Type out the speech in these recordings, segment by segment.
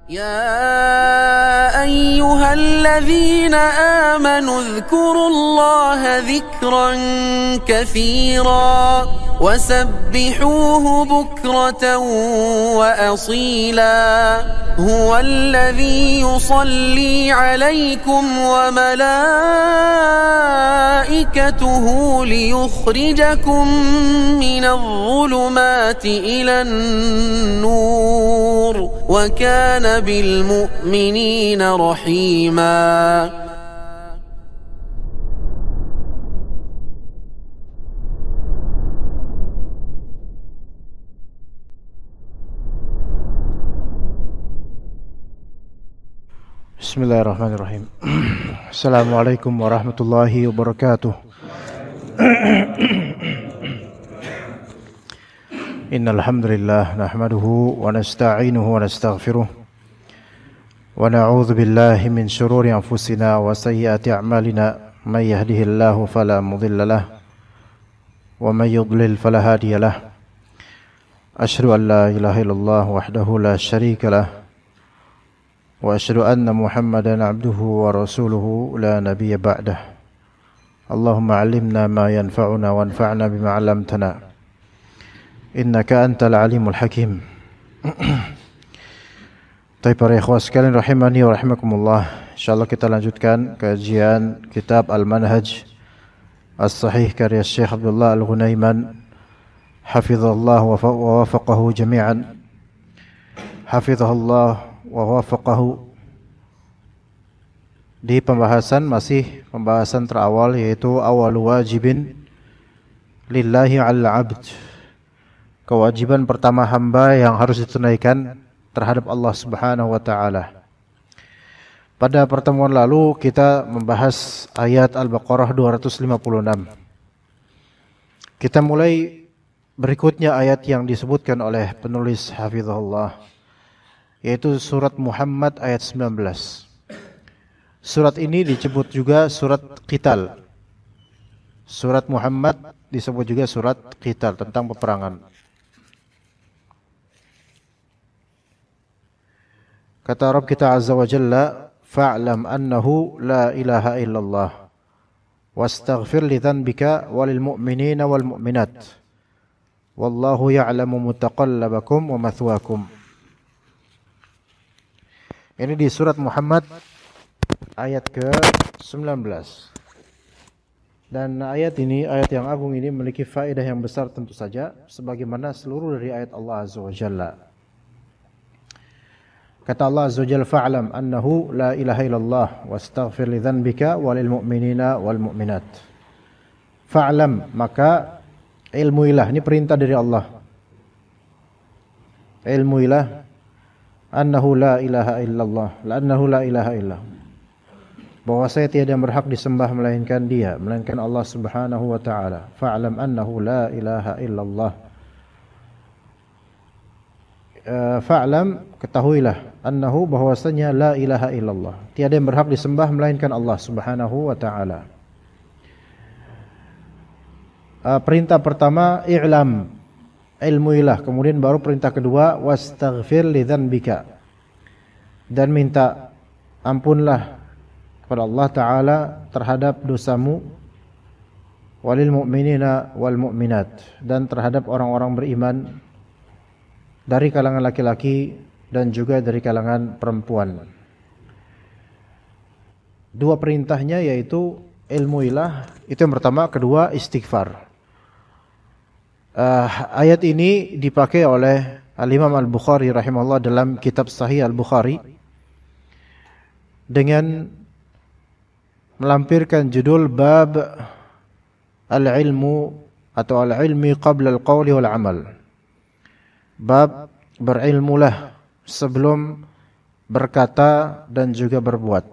يا أيها الذين آمنوا اذكروا الله ذكرا كثيرا وسبحوه بكرة وأصيلا هو الذي يصلي عليكم وملائكته ليخرجكم من الظلمات إلى النور وكان بالمؤمنين رحيما. Bismillahirrahmanirrahim. Assalamualaikum warahmatullahi wabarakatuh. Innal hamdalillah nahmaduhu wa nasta'inuhu wa nastaghfiruh wa na'udzu billahi min shururi anfusina wa sayyiati a'malina may yahdihillahu fala mudilla lahu wa may yudlil fala hadiya lahu. Asyhadu an la ilaha illallah wahdahu la syarika lahu wa asyhadu anna Muhammadan abduhu wa rasuluhu la nabiyya ba'dah. Allahumma 'allimna ma yanfa'una wanfa'na bima 'allamtana innaka antal alimul hakim. Baik para ikhwah sekalian rahimani wa rahimakumullah. Insyaallah kita lanjutkan kajian kitab Al-Manhaj As-Sahih karya Syekh Abdullah Al-Ghunaiman hafizahullah wa wafaqahu jami'an. Hafizahullah wa wafaqahu. Di pembahasan terawal, yaitu awalu wajibin lillahi 'alal 'abd. Kewajiban pertama hamba yang harus ditunaikan terhadap Allah Subhanahu wa taala. Pada pertemuan lalu kita membahas ayat Al-Baqarah 256. Kita mulai berikutnya ayat yang disebutkan oleh penulis hafizahullah, yaitu surat Muhammad ayat 19. Surat ini disebut juga surat Qital. Surat Muhammad disebut juga surat Qital, tentang peperangan. Kata Rabb kita Azza wa Jalla, fa'lam annahu la ilaha illallah wastaghfir li dhanbika walil mu'minina wal mu'minat wallahu ya'lamu mutaqallabakum wa mathwakum. Ini di surat Muhammad ayat ke-19. Dan ayat yang agung ini memiliki faedah yang besar tentu saja, sebagaimana seluruh dari ayat Allah Azza wa Jalla. Kata Allah Azza wa Jalla, fa'lam annahu la ilaha illallah wastaghfir li dhanbika walil mu'minina wal mu'minat. Fa'lam, maka ilmuilah, ini perintah dari Allah. Ilmuilah annahu la ilaha illallah, annahu la ilaha illallah, bahwa saya tiada yang berhak disembah melainkan Dia, melainkan Allah Subhanahu wa taala. Fa'lam annahu la ilaha illallah. Fa'lam, ketahuilah, annahu, bahwasanya la ilaha illallah, tiada yang berhak disembah melainkan Allah Subhanahu wa taala. Perintah pertama i'lam, ilmuilah. Kemudian baru perintah kedua wastaghfir li dhanbika, dan minta ampunlah kepada Allah taala terhadap dosamu, walil mu'minina wal mu'minat, dan terhadap orang-orang beriman dari kalangan laki-laki dan juga dari kalangan perempuan. Dua perintahnya yaitu ilmuilah, itu yang pertama. Kedua, istighfar. Ayat ini dipakai oleh Al-Imam Al-Bukhari rahimahullah dalam kitab Sahih Al-Bukhari dengan melampirkan judul bab al-ilmu atau al-ilmi qabla al-qawli wal amal. Bab berilmulah sebelum berkata dan juga berbuat.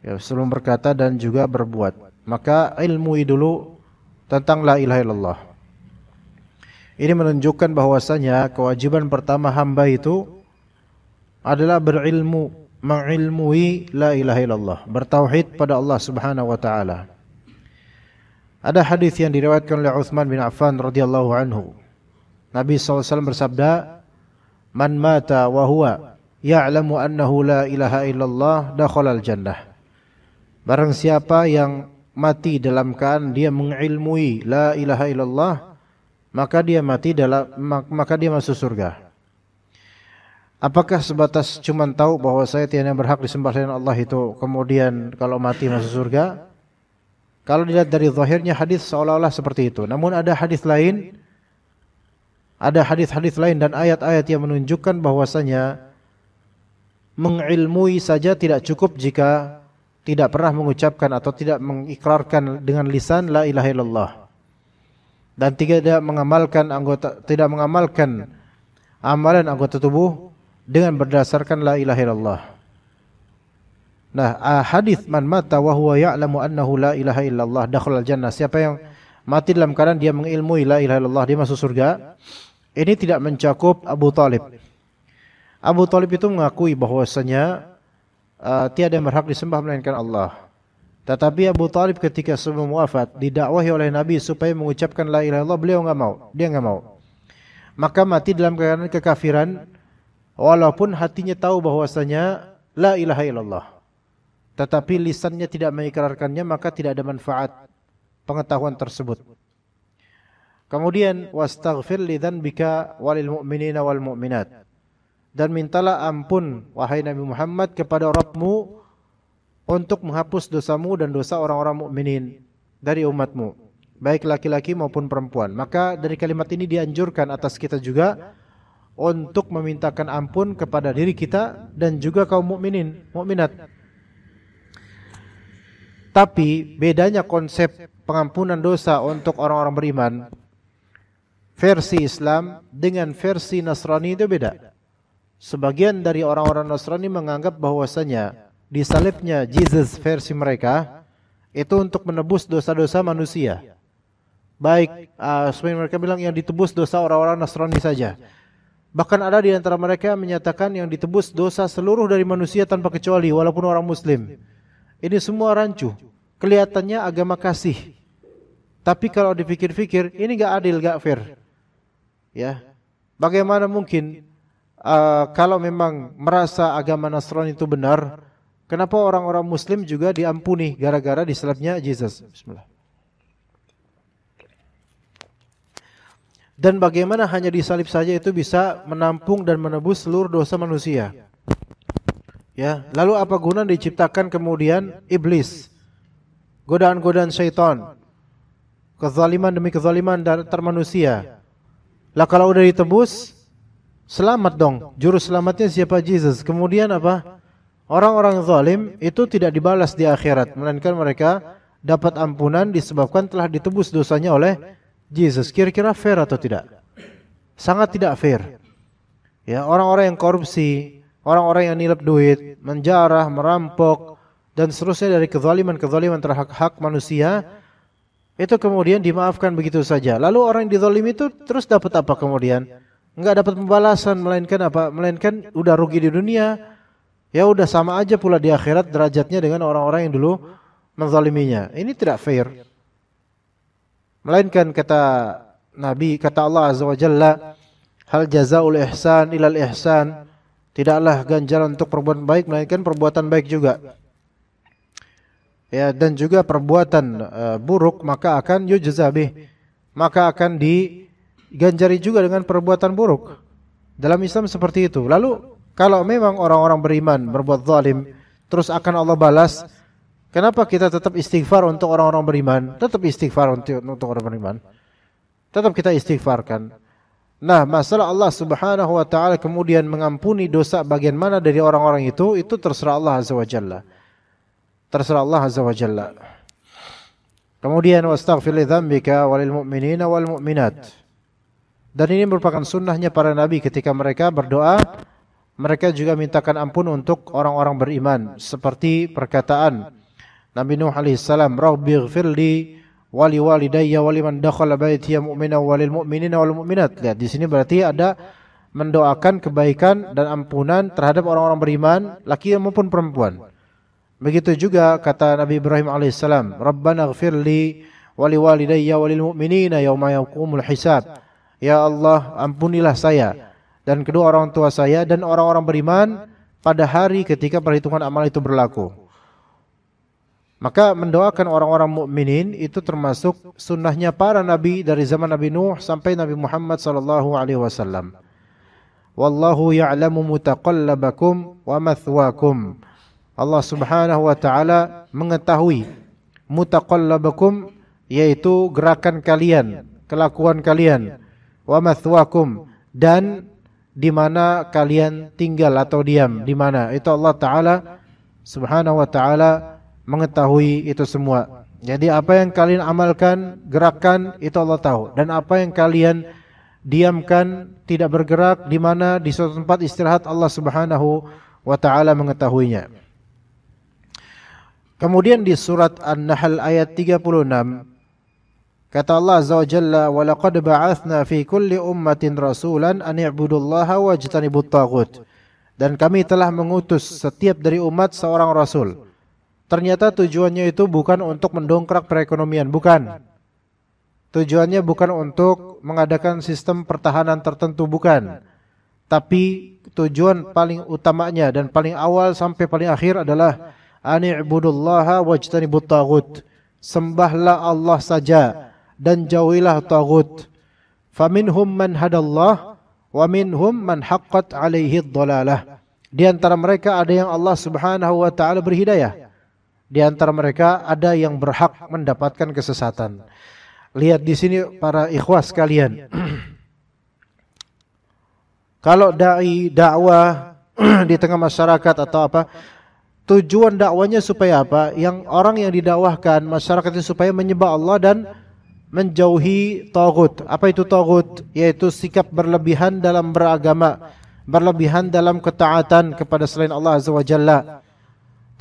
Ya, sebelum berkata dan juga berbuat, maka ilmui dulu tentang la ilaha illallah. Ini menunjukkan bahwasanya kewajiban pertama hamba itu adalah berilmu, mengilmui la ilaha illallah, bertauhid pada Allah Subhanahu wa taala. Ada hadis yang diriwayatkan oleh Utsman bin Affan radhiyallahu anhu. Nabi SAW bersabda, "Man mata wa huwa ya'lamu annahu la ilaha illallah dakhalal jannah. Barang siapa yang mati dalam keadaan dia mengilmui la ilaha illallah, maka dia masuk surga. Apakah sebatas cuman tahu bahwa saya tiada yang berhak disembah selain Allah itu kemudian kalau mati masuk surga? Kalau dilihat dari zahirnya hadis seolah-olah seperti itu. Namun ada hadis lain, ada hadis-hadis lain dan ayat-ayat yang menunjukkan bahwasanya mengilmui saja tidak cukup jika tidak pernah mengucapkan atau tidak mengikrarkan dengan lisan la ilaha illallah. Dan tidak mengamalkan amalan anggota tubuh dengan berdasarkan la ilaha illallah. Nah, hadis man mata wa huwa ya'lamu annahu la ilaha illallah dakhalal jannah. Siapa yang mati dalam keadaan dia mengilmui la ilaha illallah, dia masuk surga. Ini tidak mencakup Abu Talib. Abu Talib itu mengakui bahwasanya tiada yang berhak disembah melainkan Allah. Tetapi Abu Talib ketika sebelum wafat didakwahi oleh Nabi supaya mengucapkan la ilaha illallah, beliau enggak mau. Dia enggak mau. Maka mati dalam keadaan kekafiran walaupun hatinya tahu bahwasanya la ilaha illallah. Tetapi lisannya tidak mengikrarkannya, maka tidak ada manfaat pengetahuan tersebut. Kemudian wastaghfir li dzanbika walil mu'minina wal mu'minat. Dan mintalah ampun wahai Nabi Muhammad kepada Rabbmu untuk menghapus dosamu dan dosa orang-orang mukminin dari umatmu, baik laki-laki maupun perempuan. Maka dari kalimat ini dianjurkan atas kita juga untuk memintakan ampun kepada diri kita dan juga kaum mukminin, mukminat. Tapi bedanya konsep pengampunan dosa untuk orang-orang beriman versi Islam dengan versi Nasrani itu beda. Sebagian dari orang-orang Nasrani menganggap bahwasanya disalibnya Jesus versi mereka itu untuk menebus dosa-dosa manusia. Baik, seperti mereka bilang yang ditebus dosa orang-orang Nasrani saja. Bahkan ada di antara mereka yang menyatakan yang ditebus dosa seluruh dari manusia tanpa kecuali walaupun orang Muslim. Ini semua rancu. Kelihatannya agama kasih. Tapi kalau dipikir-pikir ini enggak adil, enggak fair. Ya. Bagaimana mungkin kalau memang merasa agama Nasrani itu benar, kenapa orang-orang Muslim juga diampuni gara-gara disalibnya Jesus? Bismillah. Dan bagaimana hanya disalib saja itu bisa menampung dan menebus seluruh dosa manusia? Ya, lalu apa guna diciptakan kemudian iblis? Godaan-godaan syaitan, kezaliman demi kezaliman antar manusia. Lah kalau udah ditebus, selamat dong. Juru selamatnya siapa? Jesus. Kemudian apa? Orang-orang zalim itu tidak dibalas di akhirat, melainkan mereka dapat ampunan disebabkan telah ditebus dosanya oleh Jesus. Kira-kira fair atau tidak? Sangat tidak fair. Ya, orang-orang yang korupsi, orang-orang yang nilap duit, menjarah, merampok dan seterusnya dari kezaliman-kezaliman terhadap hak manusia, itu kemudian dimaafkan begitu saja. Lalu orang yang dizalimi itu terus dapat apa kemudian? Enggak dapat pembalasan, melainkan apa? Melainkan udah rugi di dunia. Ya udah sama aja pula di akhirat derajatnya dengan orang-orang yang dulu menzaliminya. Ini tidak fair. Melainkan kata Nabi, kata Allah Azza wa Jalla, hal jazaul ihsan ilal ihsan. Tidaklah ganjaran untuk perbuatan baik melainkan perbuatan baik juga. Ya, dan juga perbuatan buruk maka akan yujzabih, maka akan diganjari juga dengan perbuatan buruk. Dalam Islam seperti itu. Lalu kalau memang orang-orang beriman berbuat zalim terus akan Allah balas, kenapa kita tetap istighfar untuk orang-orang beriman? Tetap istighfar untuk orang beriman. Tetap kita istighfarkan. Nah, masalah Allah Subhanahu wa taala kemudian mengampuni dosa bagian mana dari orang-orang itu terserah Allah Azza wa Jalla. Terserah Allah Azza wa Jalla. Kemudian wastaghfir li dzambika walil mu'minina wal mu'minat. Dan ini merupakan sunnahnya para nabi ketika mereka berdoa, mereka juga mintakan ampun untuk orang-orang beriman seperti perkataan Nabi Nuh alaihi salam, "Rabbighfirli wali walidayya waliman dakhala baitiya mu'minan walil mu'minina wal mu'minat." Lihat di sini berarti ada mendoakan kebaikan dan ampunan terhadap orang-orang beriman, laki maupun perempuan. Begitu juga kata Nabi Ibrahim alaihissalam, Rabbana ighfirli wali walidayya walil mu'minina yauma yaqumul hisab. Ya Allah, ampunilah saya dan kedua orang tua saya dan orang-orang beriman pada hari ketika perhitungan amal itu berlaku. Maka mendoakan orang-orang mukminin itu termasuk sunnahnya para nabi dari zaman Nabi Nuh sampai Nabi Muhammad sallallahu alaihi wasallam. Wallahu ya'lamu mutaqallabakum wa mathwakum. Allah Subhanahu wa taala mengetahui mutaqallabakum, yaitu gerakan kalian, kelakuan kalian, wa mathwakum, dan di mana kalian tinggal atau diam, di mana itu Allah taala Subhanahu wa taala mengetahui itu semua. Jadi apa yang kalian amalkan, gerakan, itu Allah tahu. Dan apa yang kalian diamkan, tidak bergerak, di mana di suatu tempat istirahat, Allah Subhanahu wa taala mengetahuinya. Kemudian di surat An-Nahl ayat 36 kata Allah Azza wa Jalla, "Wa laqad ba'atsna fi kulli ummatin rasulan an i'budullaha wajtanibut taghut." Dan kami telah mengutus setiap dari umat seorang rasul. Ternyata tujuannya itu bukan untuk mendongkrak perekonomian, bukan. Tujuannya bukan untuk mengadakan sistem pertahanan tertentu, bukan. Tapi tujuan paling utamanya dan paling awal sampai paling akhir adalah ani'budullaha wajtanibut taghut. Sembahlah Allah saja dan jauhilah taghut. Faminhum man hadallah wa minhum man haqqat alaihi dhalalah. Di antara mereka ada yang Allah Subhanahu wa taala berhidayah. Di antara mereka ada yang berhak mendapatkan kesesatan. Lihat di sini para ikhwas sekalian. Kalau dai dakwah di tengah masyarakat atau apa, tujuan dakwanya supaya apa? Yang orang yang didakwahkan masyarakat itu supaya menyembah Allah dan menjauhi taghut. Apa itu taghut? Yaitu sikap berlebihan dalam beragama, berlebihan dalam ketaatan kepada selain Allah Azza wa Jalla.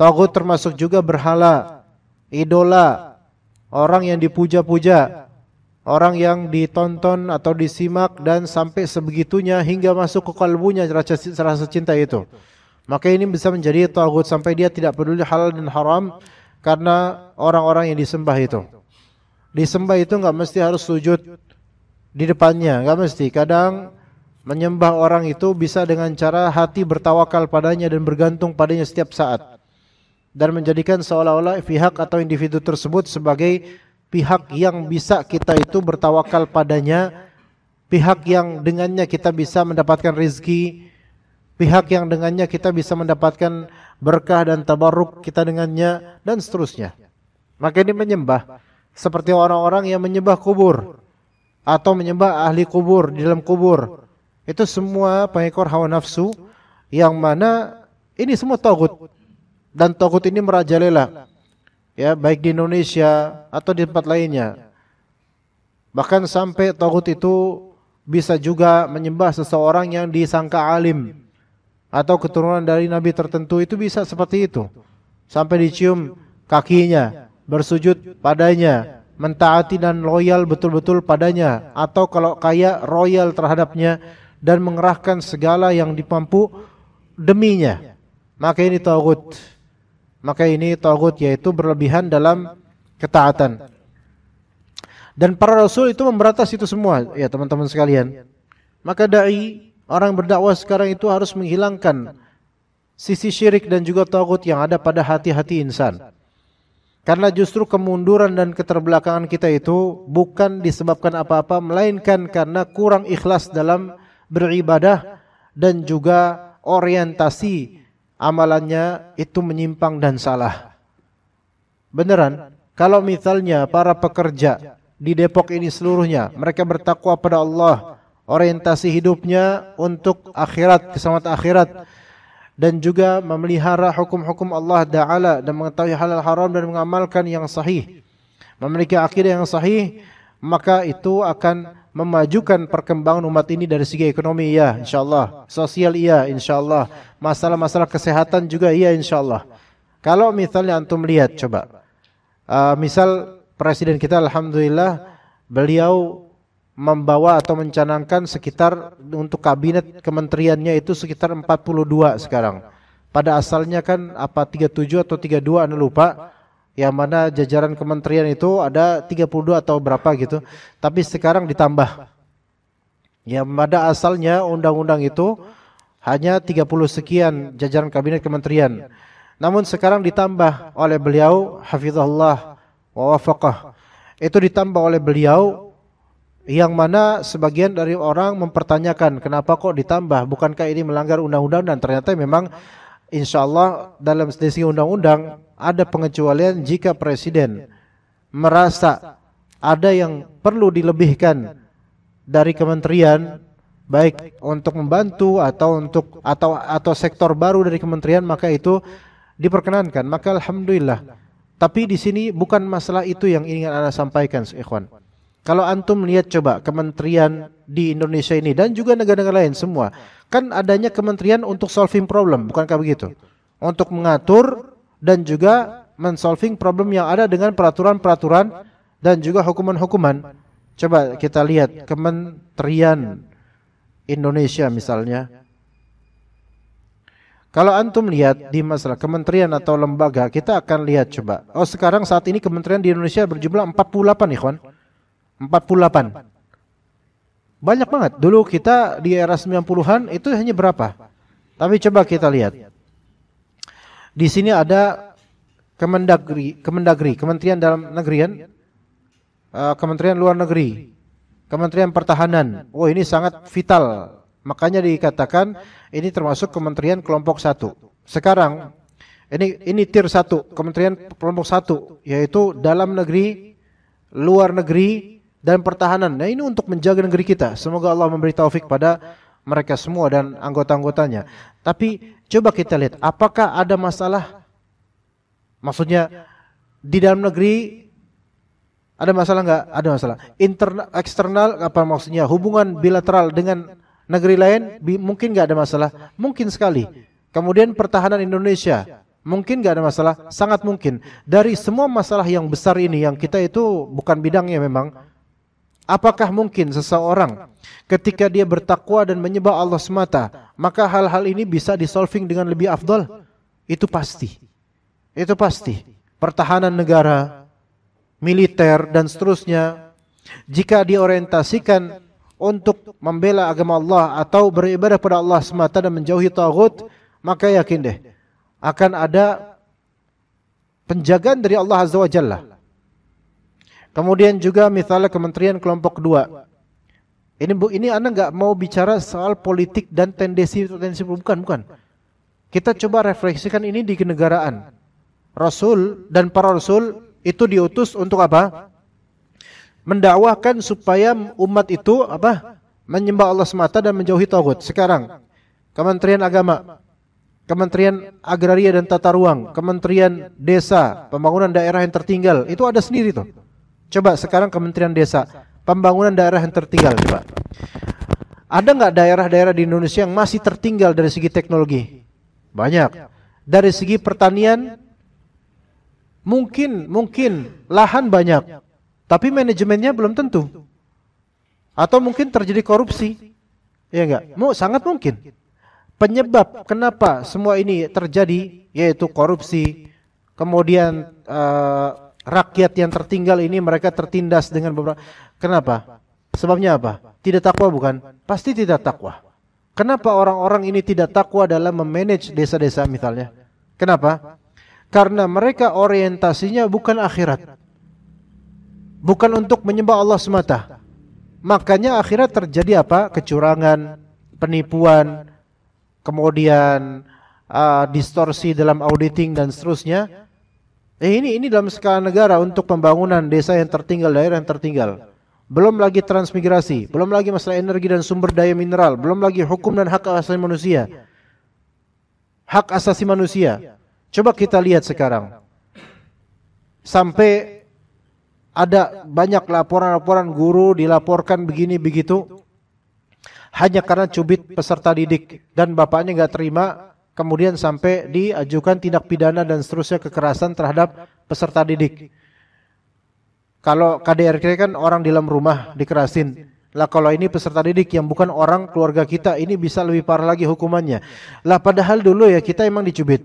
Taghut termasuk juga berhala, idola, orang yang dipuja-puja, orang yang ditonton atau disimak dan sampai sebegitunya hingga masuk ke kalbunya rasa cinta itu. Maka ini bisa menjadi taghut sampai dia tidak peduli halal dan haram karena orang-orang yang disembah itu. Disembah itu enggak mesti harus sujud di depannya, enggak mesti. Kadang menyembah orang itu bisa dengan cara hati bertawakal padanya dan bergantung padanya setiap saat. Dan menjadikan seolah-olah pihak atau individu tersebut sebagai pihak yang bisa kita itu bertawakal padanya, pihak yang dengannya kita bisa mendapatkan rezeki, pihak yang dengannya kita bisa mendapatkan berkah dan tabarruk kita dengannya, dan seterusnya. Maka ini menyembah seperti orang-orang yang menyembah kubur atau menyembah ahli kubur di dalam kubur. Itu semua pengekor hawa nafsu yang mana ini semua taghut. Dan taghut ini merajalela, ya, baik di Indonesia atau di tempat lainnya. Bahkan sampai taghut itu bisa juga menyembah seseorang yang disangka alim atau keturunan dari nabi tertentu, itu bisa seperti itu. Sampai dicium kakinya, bersujud padanya, mentaati dan loyal betul-betul padanya, atau kalau kaya royal terhadapnya dan mengerahkan segala yang dimampu deminya. Maka ini taghut. Maka ini taghut, yaitu berlebihan dalam ketaatan. Dan para rasul itu memberantas itu semua, ya teman-teman sekalian. Maka dai, orang berdakwah sekarang itu harus menghilangkan sisi syirik dan juga taghut yang ada pada hati-hati insan. Karena justru kemunduran dan keterbelakangan kita itu bukan disebabkan apa-apa, melainkan karena kurang ikhlas dalam beribadah dan juga orientasi amalannya itu menyimpang dan salah. Beneran, kalau misalnya para pekerja di Depok ini seluruhnya mereka bertakwa pada Allah, orientasi hidupnya untuk akhirat, keselamatan akhirat, dan juga memelihara hukum-hukum Allah Ta'ala dan mengetahui halal haram dan mengamalkan yang sahih, memiliki akidah yang sahih, maka itu akan memajukan perkembangan umat ini dari segi ekonomi, ya insyaallah, sosial, iya insyaallah, masalah-masalah kesehatan juga, iya insyaallah. Kalau misalnya antum lihat, coba misal presiden kita alhamdulillah beliau membawa atau mencanangkan sekitar untuk kabinet kementeriannya itu sekitar 42 sekarang. Pada asalnya kan apa 37 atau 32 anda lupa. Yang mana jajaran kementerian itu ada 32 atau berapa gitu. Tapi sekarang ditambah. Ya pada asalnya undang-undang itu hanya 30 sekian jajaran kabinet kementerian. Namun sekarang ditambah oleh beliau, hafizahullah wa wafaqah. Itu ditambah oleh beliau, yang mana sebagian dari orang mempertanyakan kenapa kok ditambah, bukankah ini melanggar undang-undang, dan ternyata memang insyaallah dalam segi undang-undang ada pengecualian jika presiden merasa ada yang perlu dilebihkan dari kementerian, baik untuk membantu atau sektor baru dari kementerian, maka itu diperkenankan. Maka alhamdulillah. Tapi di sini bukan masalah itu yang ingin Anda sampaikan, ikhwan. Kalau antum lihat coba kementerian di Indonesia ini dan juga negara-negara lain semua, kan adanya kementerian untuk solving problem, bukankah begitu? Untuk mengatur dan juga mensolving problem yang ada dengan peraturan-peraturan dan juga hukuman-hukuman. Coba kita lihat kementerian Indonesia misalnya. Kalau antum lihat di masalah kementerian atau lembaga, kita akan lihat coba. Oh, sekarang saat ini kementerian di Indonesia berjumlah 48, ikhwan. 48. Banyak banget. Dulu kita di era 90-an itu hanya berapa? Tapi coba kita lihat. Di sini ada Kemendagri, Kementerian Dalam Negerian, Kementerian Luar Negeri, Kementerian Pertahanan. Oh, ini sangat vital. Makanya dikatakan ini termasuk kementerian kelompok 1. Sekarang ini tier 1, kementerian kelompok 1, yaitu dalam negeri, luar negeri, dan pertahanan. Nah, ini untuk menjaga negeri kita. Semoga Allah memberi taufik pada mereka semua dan anggota-anggotanya. Tapi coba kita lihat, apakah ada masalah? Maksudnya di dalam negeri ada masalah enggak? Ada masalah. Internal, eksternal, apa maksudnya? Hubungan bilateral dengan negeri lain mungkin enggak ada masalah? Mungkin sekali. Kemudian pertahanan Indonesia, mungkin enggak ada masalah? Sangat mungkin. Dari semua masalah yang besar ini yang kita itu bukan bidangnya memang, apakah mungkin seseorang ketika dia bertakwa dan menyembah Allah semata, maka hal-hal ini bisa disolving dengan lebih afdal? Itu pasti. Itu pasti. Pertahanan negara, militer dan seterusnya, jika diorientasikan untuk membela agama Allah atau beribadah pada Allah semata dan menjauhi taghut, maka yakin deh akan ada penjagaan dari Allah Azza wa Jalla. Kemudian juga misalnya kementerian kelompok 2. Ini Anda enggak mau bicara soal politik dan tendensi bukan. Kita coba refleksikan ini di kenegaraan. Rasul dan para rasul itu diutus untuk apa? Mendakwahkan supaya umat itu apa? Menyembah Allah semata dan menjauhi taghut. Sekarang Kementerian Agama, Kementerian Agraria dan Tata Ruang, Kementerian Desa, Pembangunan Daerah yang Tertinggal, itu ada sendiri tuh. Coba sekarang Kementerian Desa, Pembangunan Daerah yang Tertinggal, coba. Ada nggak daerah-daerah di Indonesia yang masih tertinggal dari segi teknologi? Banyak. Dari segi pertanian, mungkin lahan banyak, tapi manajemennya belum tentu. Atau mungkin terjadi korupsi. Ya enggak? Sangat mungkin. Penyebab kenapa semua ini terjadi yaitu korupsi. Kemudian rakyat yang tertinggal ini mereka tertindas dengan beberapa. Kenapa? Sebabnya apa? Tidak takwa bukan? Pasti tidak takwa. Kenapa orang-orang ini tidak takwa dalam memanage desa-desa misalnya? Kenapa? Karena mereka orientasinya bukan akhirat. Bukan untuk menyembah Allah semata. Makanya akhirat terjadi apa? Kecurangan, penipuan, kemudian distorsi dalam auditing dan seterusnya. Ini dalam skala negara untuk pembangunan desa yang tertinggal, daerah yang tertinggal. Belum lagi transmigrasi, belum lagi masalah energi dan sumber daya mineral, belum lagi hukum dan hak asasi manusia. Hak asasi manusia. Coba kita lihat sekarang. Sampai ada banyak laporan-laporan guru dilaporkan begini begitu hanya karena cubit peserta didik dan bapaknya enggak terima, kemudian sampai diajukan tindak pidana dan seterusnya kekerasan terhadap peserta didik. Kalau KDRT kan orang di dalam rumah dikerasin. Lah kalau ini peserta didik yang bukan orang keluarga kita, ini bisa lebih parah lagi hukumannya. Lah padahal dulu ya kita emang dicubit.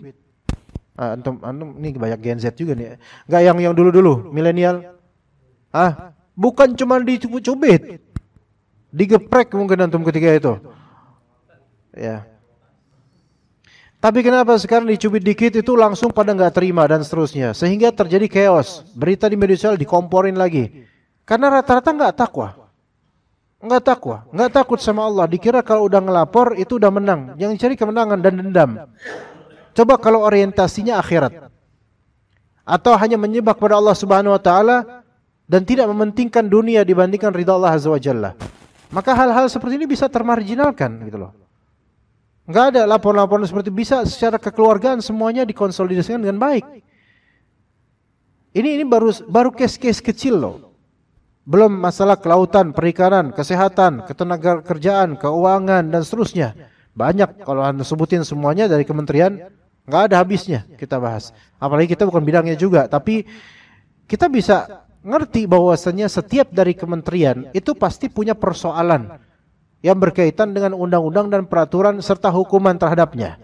Antum ini banyak Gen Z juga nih. Enggak yang dulu-dulu, milenial. Bukan cuma dicubit. Digeprek mungkin antum ketika itu. Ya. Tapi kenapa sekarang dicubit dikit itu langsung pada nggak terima dan seterusnya. Sehingga terjadi chaos. Berita di media sosial dikomporin lagi. Karena rata-rata nggak takwa. Nggak takut sama Allah. Dikira kalau udah ngelapor itu udah menang. Yang cari kemenangan dan dendam. Coba kalau orientasinya akhirat. Atau hanya menyembah kepada Allah Subhanahu wa taala dan tidak mementingkan dunia dibandingkan ridha Allah Azza wa Jalla. Maka hal-hal seperti ini bisa termarginalkan gitu loh. Enggak ada laporan-laporan seperti bisa secara kekeluargaan semuanya dikonsolidasikan dengan baik. Ini baru case-case kecil loh. Belum masalah kelautan, perikanan, kesehatan, ketenagakerjaan, keuangan dan seterusnya. Banyak kalau Anda sebutin semuanya dari kementerian enggak ada habisnya kita bahas. Apalagi kita bukan bidangnya juga, tapi kita bisa ngerti bahwasanya setiap dari kementerian itu pasti punya persoalan yang berkaitan dengan undang-undang dan peraturan serta hukuman terhadapnya.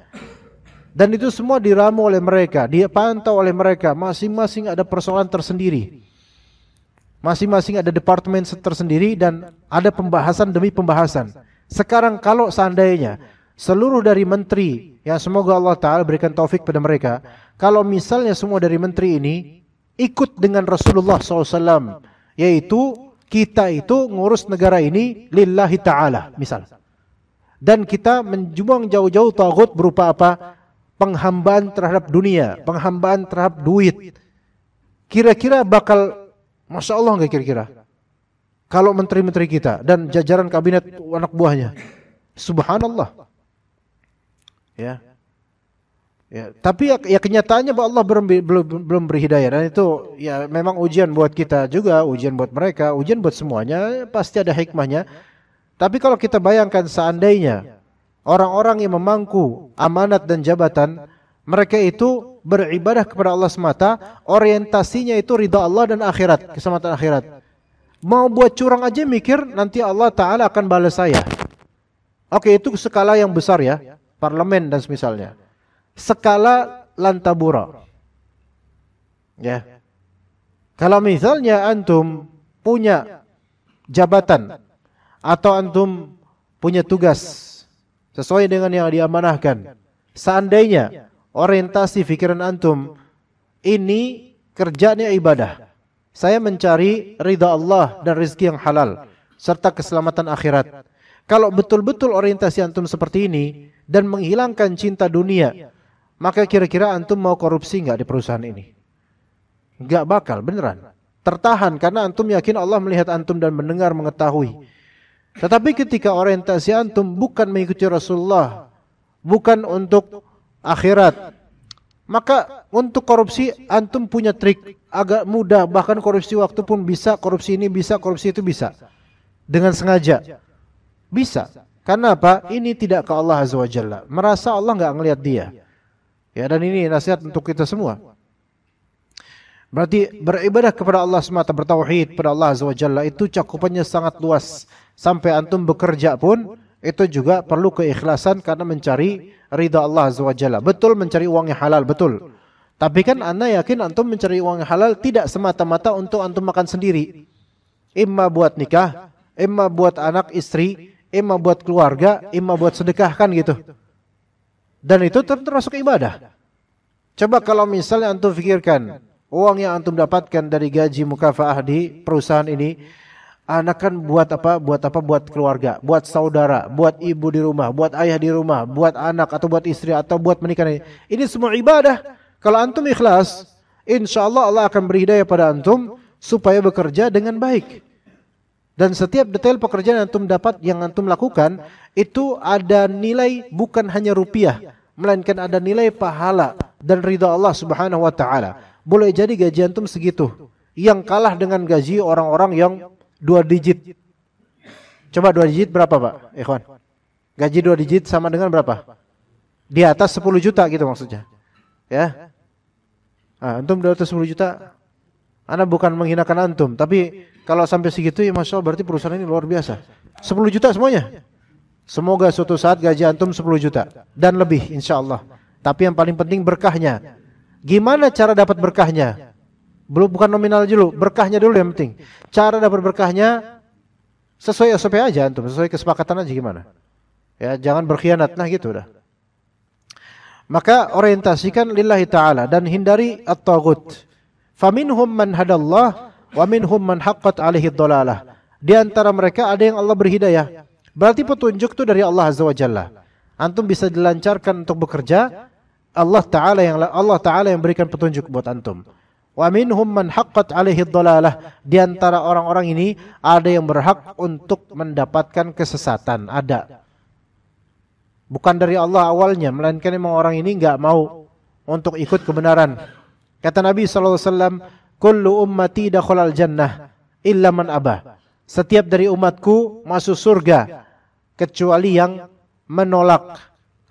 Dan itu semua diramu oleh mereka, dipantau oleh mereka, masing-masing ada persoalan tersendiri. Masing-masing ada departemen tersendiri dan ada pembahasan demi pembahasan. Sekarang kalau seandainya seluruh dari menteri, yang semoga Allah Ta'ala berikan taufik pada mereka, kalau misalnya semua dari menteri ini ikut dengan Rasulullah SAW, yaitu kita itu ngurus negara ini lillahi ta'ala misal. Dan kita menjuang jauh-jauh taghut berupa apa? Penghambaan terhadap dunia, penghambaan terhadap duit. Kira-kira bakal Masya Allah enggak kira-kira? Kalau menteri-menteri kita dan jajaran kabinet anak buahnya. Subhanallah. Ya. Ya, tapi ya kenyataannya bahwa Allah belum beri hidayah, dan itu ya memang ujian buat kita juga, ujian buat mereka, ujian buat semuanya, pasti ada hikmahnya. Tapi kalau kita bayangkan seandainya orang-orang yang memangku amanat dan jabatan, mereka itu beribadah kepada Allah semata, orientasinya itu ridha Allah dan akhirat, keselamatan akhirat. Mau buat curang aja mikir nanti Allah Ta'ala akan balas saya. Oke, itu skala yang besar ya, parlemen dan semisalnya. Skala lantabura. Ya. Kalau misalnya antum punya jabatan atau antum punya tugas sesuai dengan yang diamanahkan, seandainya orientasi pikiran antum ini kerjanya ibadah, saya mencari ridha Allah dan rezeki yang halal serta keselamatan akhirat. Kalau betul-betul orientasi antum seperti ini dan menghilangkan cinta dunia, maka kira-kira antum mau korupsi enggak di perusahaan ini? Enggak bakal, beneran. Tertahan karena antum yakin Allah melihat antum dan mendengar, mengetahui. Tetapi ketika orientasi antum bukan mengikuti Rasulullah, bukan untuk akhirat, maka untuk korupsi antum punya trik agak mudah, bahkan korupsi waktu pun bisa, korupsi ini bisa, korupsi itu bisa. Dengan sengaja. Bisa. Karena apa? Ini tidak ke Allah Azza wa Jalla. Merasa Allah enggak ngelihat dia. Ya, dan ini nasihat untuk kita semua. Berarti beribadah kepada Allah semata, bertauhid kepada Allah Azza wa Jalla itu cakupannya sangat luas. Sampai antum bekerja pun itu juga perlu keikhlasan karena mencari ridha Allah Azza wa Jalla. Betul mencari uang yang halal, betul. Tapi kan anda yakin antum mencari uang yang halal tidak semata-mata untuk antum makan sendiri. Imma buat nikah, imma buat anak istri, imma buat keluarga, imma buat sedekah, kan gitu. Dan itu termasuk ibadah. Coba kalau misalnya antum fikirkan uang yang antum dapatkan dari gaji mukafaah di perusahaan ini, anak kan buat apa? Buat keluarga, buat saudara, buat ibu di rumah, buat ayah di rumah, buat anak atau buat istri atau buat menikah. Ini semua ibadah. Kalau antum ikhlas, insya Allah akan beri hidayah pada antum supaya bekerja dengan baik. Dan setiap detail pekerjaan yang antum dapat, yang antum lakukan, itu ada nilai bukan hanya rupiah, melainkan ada nilai pahala dan ridha Allah Subhanahu wa taala. Boleh jadi gaji antum segitu, yang kalah dengan gaji orang-orang yang 2 digit. Coba 2 digit berapa, Pak? Ikhwan. Gaji 2 digit sama dengan berapa? Di atas 10 juta gitu maksudnya. Ya. Antum di atas 10 juta. Ana bukan menghinakan antum, tapi kalau sampai segitu ya Masya Allah, berarti perusahaan ini luar biasa. 10 juta semuanya. Semoga suatu saat gaji antum 10 juta dan lebih insya Allah. Tapi yang paling penting berkahnya. Gimana cara dapat berkahnya? Bukan nominal dulu, berkahnya dulu yang penting. Cara dapat berkahnya sesuai SOP aja antum, sesuai kesepakatan aja gimana. Ya, jangan berkhianat, nah gitu udah. Maka orientasikan lillahi ta'ala dan hindari at-taghut. Faminhum man hadallah wa minhum man haqqat alaihi dhalalah. Di antara mereka ada yang Allah berhidayah. Berarti petunjuk itu dari Allah Azza wa Jalla. Antum bisa dilancarkan untuk bekerja, Allah Ta'ala yang berikan petunjuk buat antum. Wa minhum man haqqat alaihi dhalalah. Di antara orang-orang ini ada yang berhak untuk mendapatkan kesesatan, ada. Bukan dari Allah awalnya, melainkan memang orang ini enggak mau untuk ikut kebenaran. Kata Nabi SAW, kullu ummati dakhulal jannah illa man abah. Setiap dari umatku masuk surga kecuali yang menolak.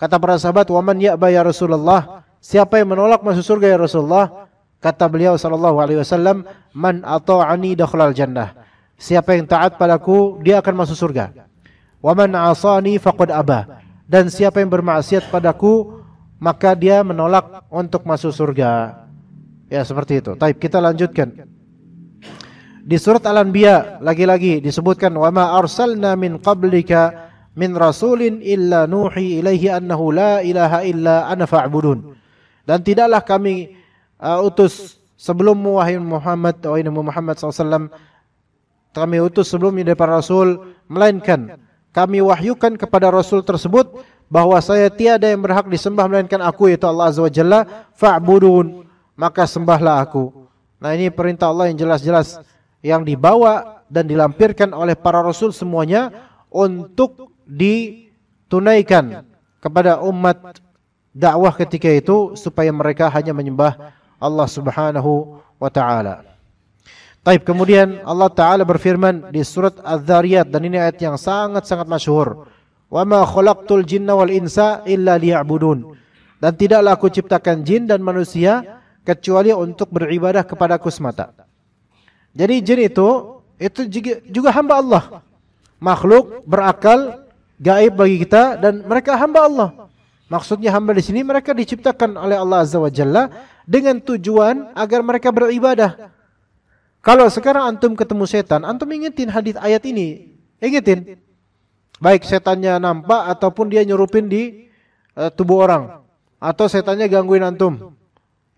Kata para sahabat, wa man ya'ba ya Rasulullah? Siapa yang menolak masuk surga ya Rasulullah? Kata beliau SAW, man ata'ani dakhulal jannah. Siapa yang taat padaku, dia akan masuk surga. Wa man asani faqad aba. Dan siapa yang bermaksiat padaku, maka dia menolak untuk masuk surga. Ya, seperti itu. Taib, kita lanjutkan. Di surat Al-Anbiya lagi-lagi disebutkan, wa ma arsalna min qablika min rasulin illa nuhi ilaihi annahu la ilaha illa ana fa'budun. Dan tidaklah kami utus sebelummu wahai Muhammad SAW, kami utus sebelumnya dari para rasul, melainkan kami wahyukan kepada rasul tersebut bahwa saya tiada yang berhak disembah melainkan aku, yaitu Allah Azza wa Jalla, fa'budun, maka sembahlah aku. Nah, ini perintah Allah yang jelas-jelas yang dibawa dan dilampirkan oleh para rasul semuanya untuk ditunaikan kepada umat dakwah ketika itu, supaya mereka hanya menyembah Allah Subhanahu wa ta'ala. Taib, kemudian Allah Ta'ala berfirman di surat Az-Zariyat, dan ini ayat yang sangat-sangat masyhur. Wa ma khalaqtul jinna wal insa illa liya'budun. Dan tidaklah aku ciptakan jin dan manusia kecuali untuk beribadah kepadaku semata. Jadi jin itu juga hamba Allah. Makhluk berakal, gaib bagi kita, dan mereka hamba Allah. Maksudnya hamba di sini mereka diciptakan oleh Allah Azza wa Jalla dengan tujuan agar mereka beribadah. Kalau sekarang antum ketemu setan, antum ingetin hadis ayat ini, ingetin. Baik setannya nampak ataupun dia nyerupin di tubuh orang, atau setannya gangguin antum.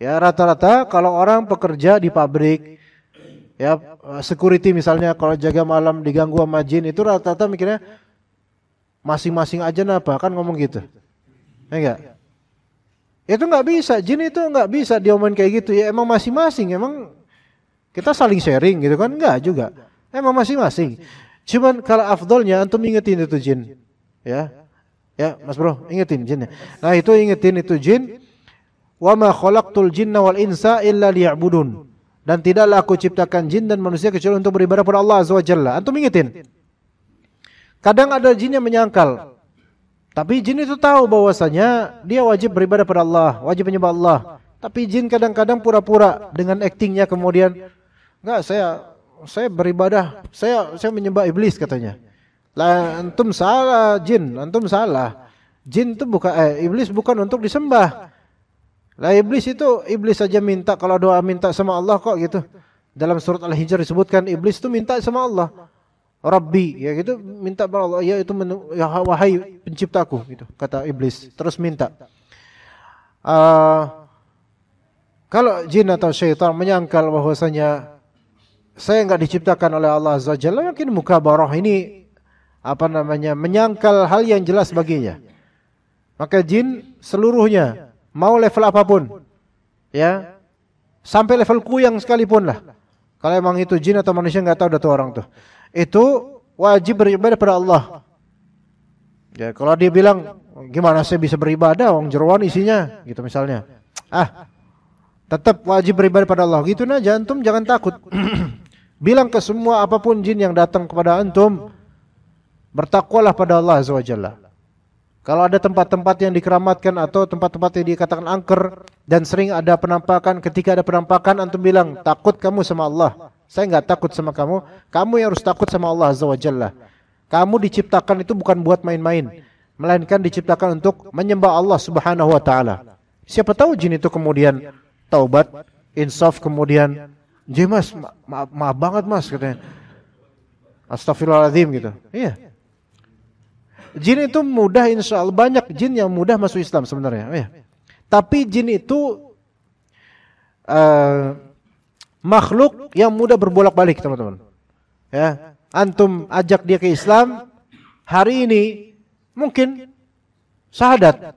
Ya, rata-rata kalau orang pekerja di pabrik, ya security misalnya, kalau jaga malam diganggu sama jin, itu rata-rata mikirnya masing-masing aja napa, kan ngomong gitu. Ya enggak? Itu enggak bisa, jin itu enggak bisa diomongin kayak gitu. Ya emang masing-masing, emang kita saling sharing gitu kan? Enggak juga. Emang masing-masing. Cuman kalau afdolnya antum ingetin itu jin. Ya. Ya, Mas Bro, ingetin jinnya. Nah, itu ingetin itu jin. Wa ma khalaqtul jinna wal insa illa liya'budun. Dan tidaklah aku ciptakan jin dan manusia kecuali untuk beribadah kepada Allah Azza wa Jalla. Antum ingetin. Kadang ada jin yang menyangkal. Tapi jin itu tahu bahwasanya dia wajib beribadah kepada Allah, wajib menyembah Allah. Tapi jin kadang-kadang pura-pura dengan aktingnya, kemudian enggak, saya beribadah, saya menyembah iblis katanya. Lah antum salah jin, antum salah. Jin itu iblis bukan untuk disembah. Lah iblis saja minta, kalau doa minta sama Allah kok gitu. Dalam surat Al-Hijr disebutkan iblis itu minta sama Allah. Rabbi, ya gitu, minta kepada Allah, ya itu ya wahai penciptaku gitu, kata iblis. Terus minta. Kalau jin atau syaitan menyangkal bahwasanya saya enggak diciptakan oleh Allah Azza wa Jalla, mungkin mukabarah ini menyangkal hal yang jelas baginya. Maka jin seluruhnya, mau level apapun, ya, sampai level kuyang sekalipun lah. Kalau emang itu jin atau manusia enggak tahu dah tuh orang tuh. Itu wajib beribadah pada Allah. Ya, kalau dia bilang, gimana saya bisa beribadah, wong jeroan isinya, gitu misalnya. Tetap wajib beribadah pada Allah. Gitu aja, antum jangan takut. Bilang ke semua apapun jin yang datang kepada antum, bertakwalah pada Allah Azza wa Jalla. Kalau ada tempat-tempat yang dikeramatkan atau tempat-tempat yang dikatakan angker dan sering ada penampakan, ketika ada penampakan antum bilang, takut kamu sama Allah. Saya enggak takut sama kamu, kamu yang harus takut sama Allah Azza wa Jalla. Kamu diciptakan itu bukan buat main-main, melainkan diciptakan untuk menyembah Allah Subhanahu wa taala. Siapa tahu jin itu kemudian taubat, insaf, kemudian, "Jih Mas, maaf banget Mas," katanya. Astagfirullahaladzim gitu. Iya. Jin itu mudah, insya Allah banyak jin yang mudah masuk Islam sebenarnya. Iya. Tapi jin itu makhluk yang mudah berbolak-balik, teman-teman. Ya, antum ajak dia ke Islam hari ini mungkin syahadat,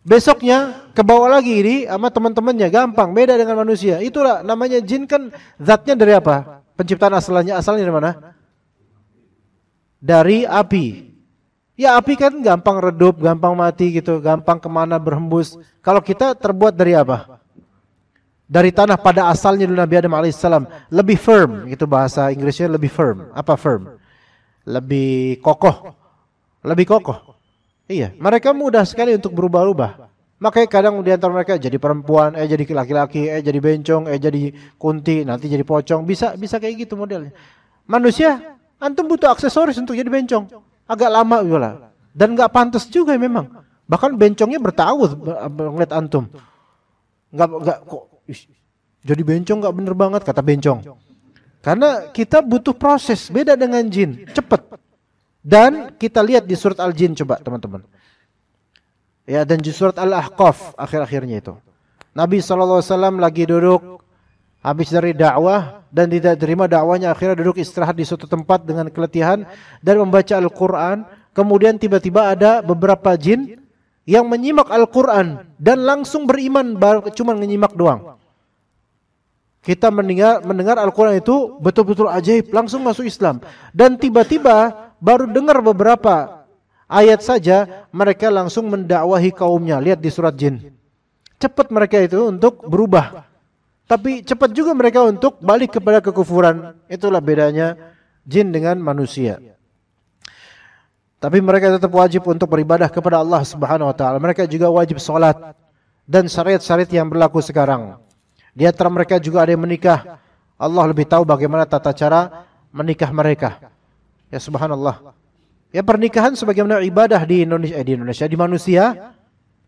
besoknya kebawa lagi ini sama teman-temannya, gampang. Beda dengan manusia. Itulah namanya jin, kan zatnya dari apa? Penciptaan asalnya dari mana? Dari api. Ya api kan gampang redup, gampang mati gitu, gampang kemana berhembus. Kalau kita terbuat dari apa? Dari tanah pada asalnya dulu Nabi Adam alaihissalam. Lebih firm, itu bahasa Inggrisnya, lebih firm. Apa firm? Lebih kokoh. Lebih kokoh. Iya, mereka mudah sekali untuk berubah-ubah. Makanya kadang di antara mereka jadi perempuan, jadi laki-laki, jadi bencong, jadi kunti, nanti jadi pocong. Bisa kayak gitu modelnya. Manusia, antum butuh aksesoris untuk jadi bencong. Agak lama juga. Dan nggak pantas juga memang. Bahkan bencongnya bertawud ngeliat antum. Nggak kok jadi bencong nggak bener banget kata bencong. Karena kita butuh proses, beda dengan jin, cepet. Dan kita lihat di surat Al-Jin coba teman-teman. Ya, dan di surat Al-Ahqaf akhir-akhirnya itu. Nabi SAW lagi duduk habis dari dakwah dan tidak terima dakwahnya, akhirnya duduk istirahat di suatu tempat dengan keletihan dan membaca Al-Quran. Kemudian tiba-tiba ada beberapa jin yang menyimak Al-Quran dan langsung beriman, cuma menyimak doang. Kita mendengar Al-Quran itu betul-betul ajaib, langsung masuk Islam. Dan tiba-tiba baru dengar beberapa ayat saja, mereka langsung mendakwahi kaumnya. Lihat di surat Jin. Cepat mereka itu untuk berubah. Tapi cepat juga mereka untuk balik kepada kekufuran. Itulah bedanya jin dengan manusia. Tapi mereka tetap wajib untuk beribadah kepada Allah Subhanahu wa taala. Mereka juga wajib salat dan syariat-syariat yang berlaku sekarang. Di antara mereka juga ada yang menikah. Allah lebih tahu bagaimana tata cara menikah mereka. Ya subhanallah. Ya pernikahan sebagaimana ibadah di Indonesia, di manusia